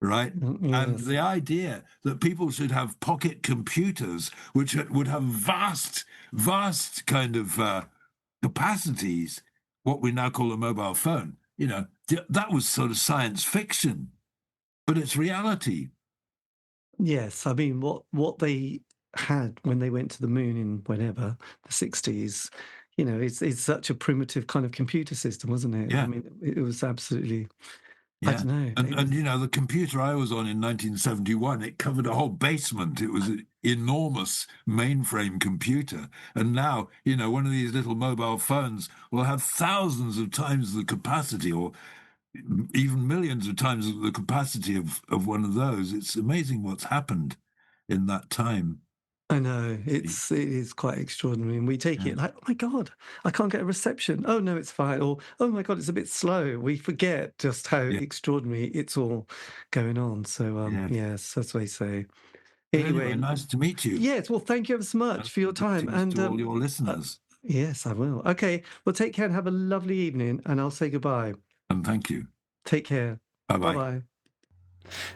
right? Yes. And the idea that people should have pocket computers, which would have vast kind of capacities, what we now call a mobile phone. That was sort of science fiction, but it's reality. Yes, I mean, what they had when they went to the moon in whenever, the 60s, it's such a primitive kind of computer system, wasn't it? Yeah. I mean, it was absolutely, I Yeah. don't know. And the computer I was on in 1971, it covered a whole basement. It was an enormous mainframe computer. And now, one of these little mobile phones will have thousands of times the capacity, or even millions of times the capacity of one of those. It's amazing what's happened in that time. I know, it is quite extraordinary. And we take it like, oh my God, I can't get a reception. Oh no, it's fine. Or, oh my God, it's a bit slow. We forget just how extraordinary it's all going on. So, yes, that's what they say. Anyway, nice to meet you. Yes, well, thank you ever so much for your time. And to all your listeners. Yes, I will. Okay, well, take care and have a lovely evening, and I'll say goodbye. And thank you. Take care. Bye-bye. Bye-bye.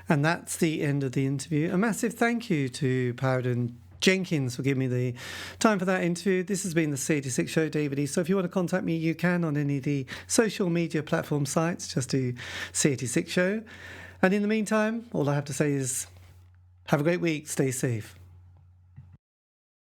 And that's the end of the interview. A massive thank you to Palden Jenkins for giving me the time for that interview. This has been the C86 Show, David Eastaugh. If you want to contact me, you can on any of the social media platform sites. Just do C86 Show. And in the meantime, all I have to say is have a great week. Stay safe.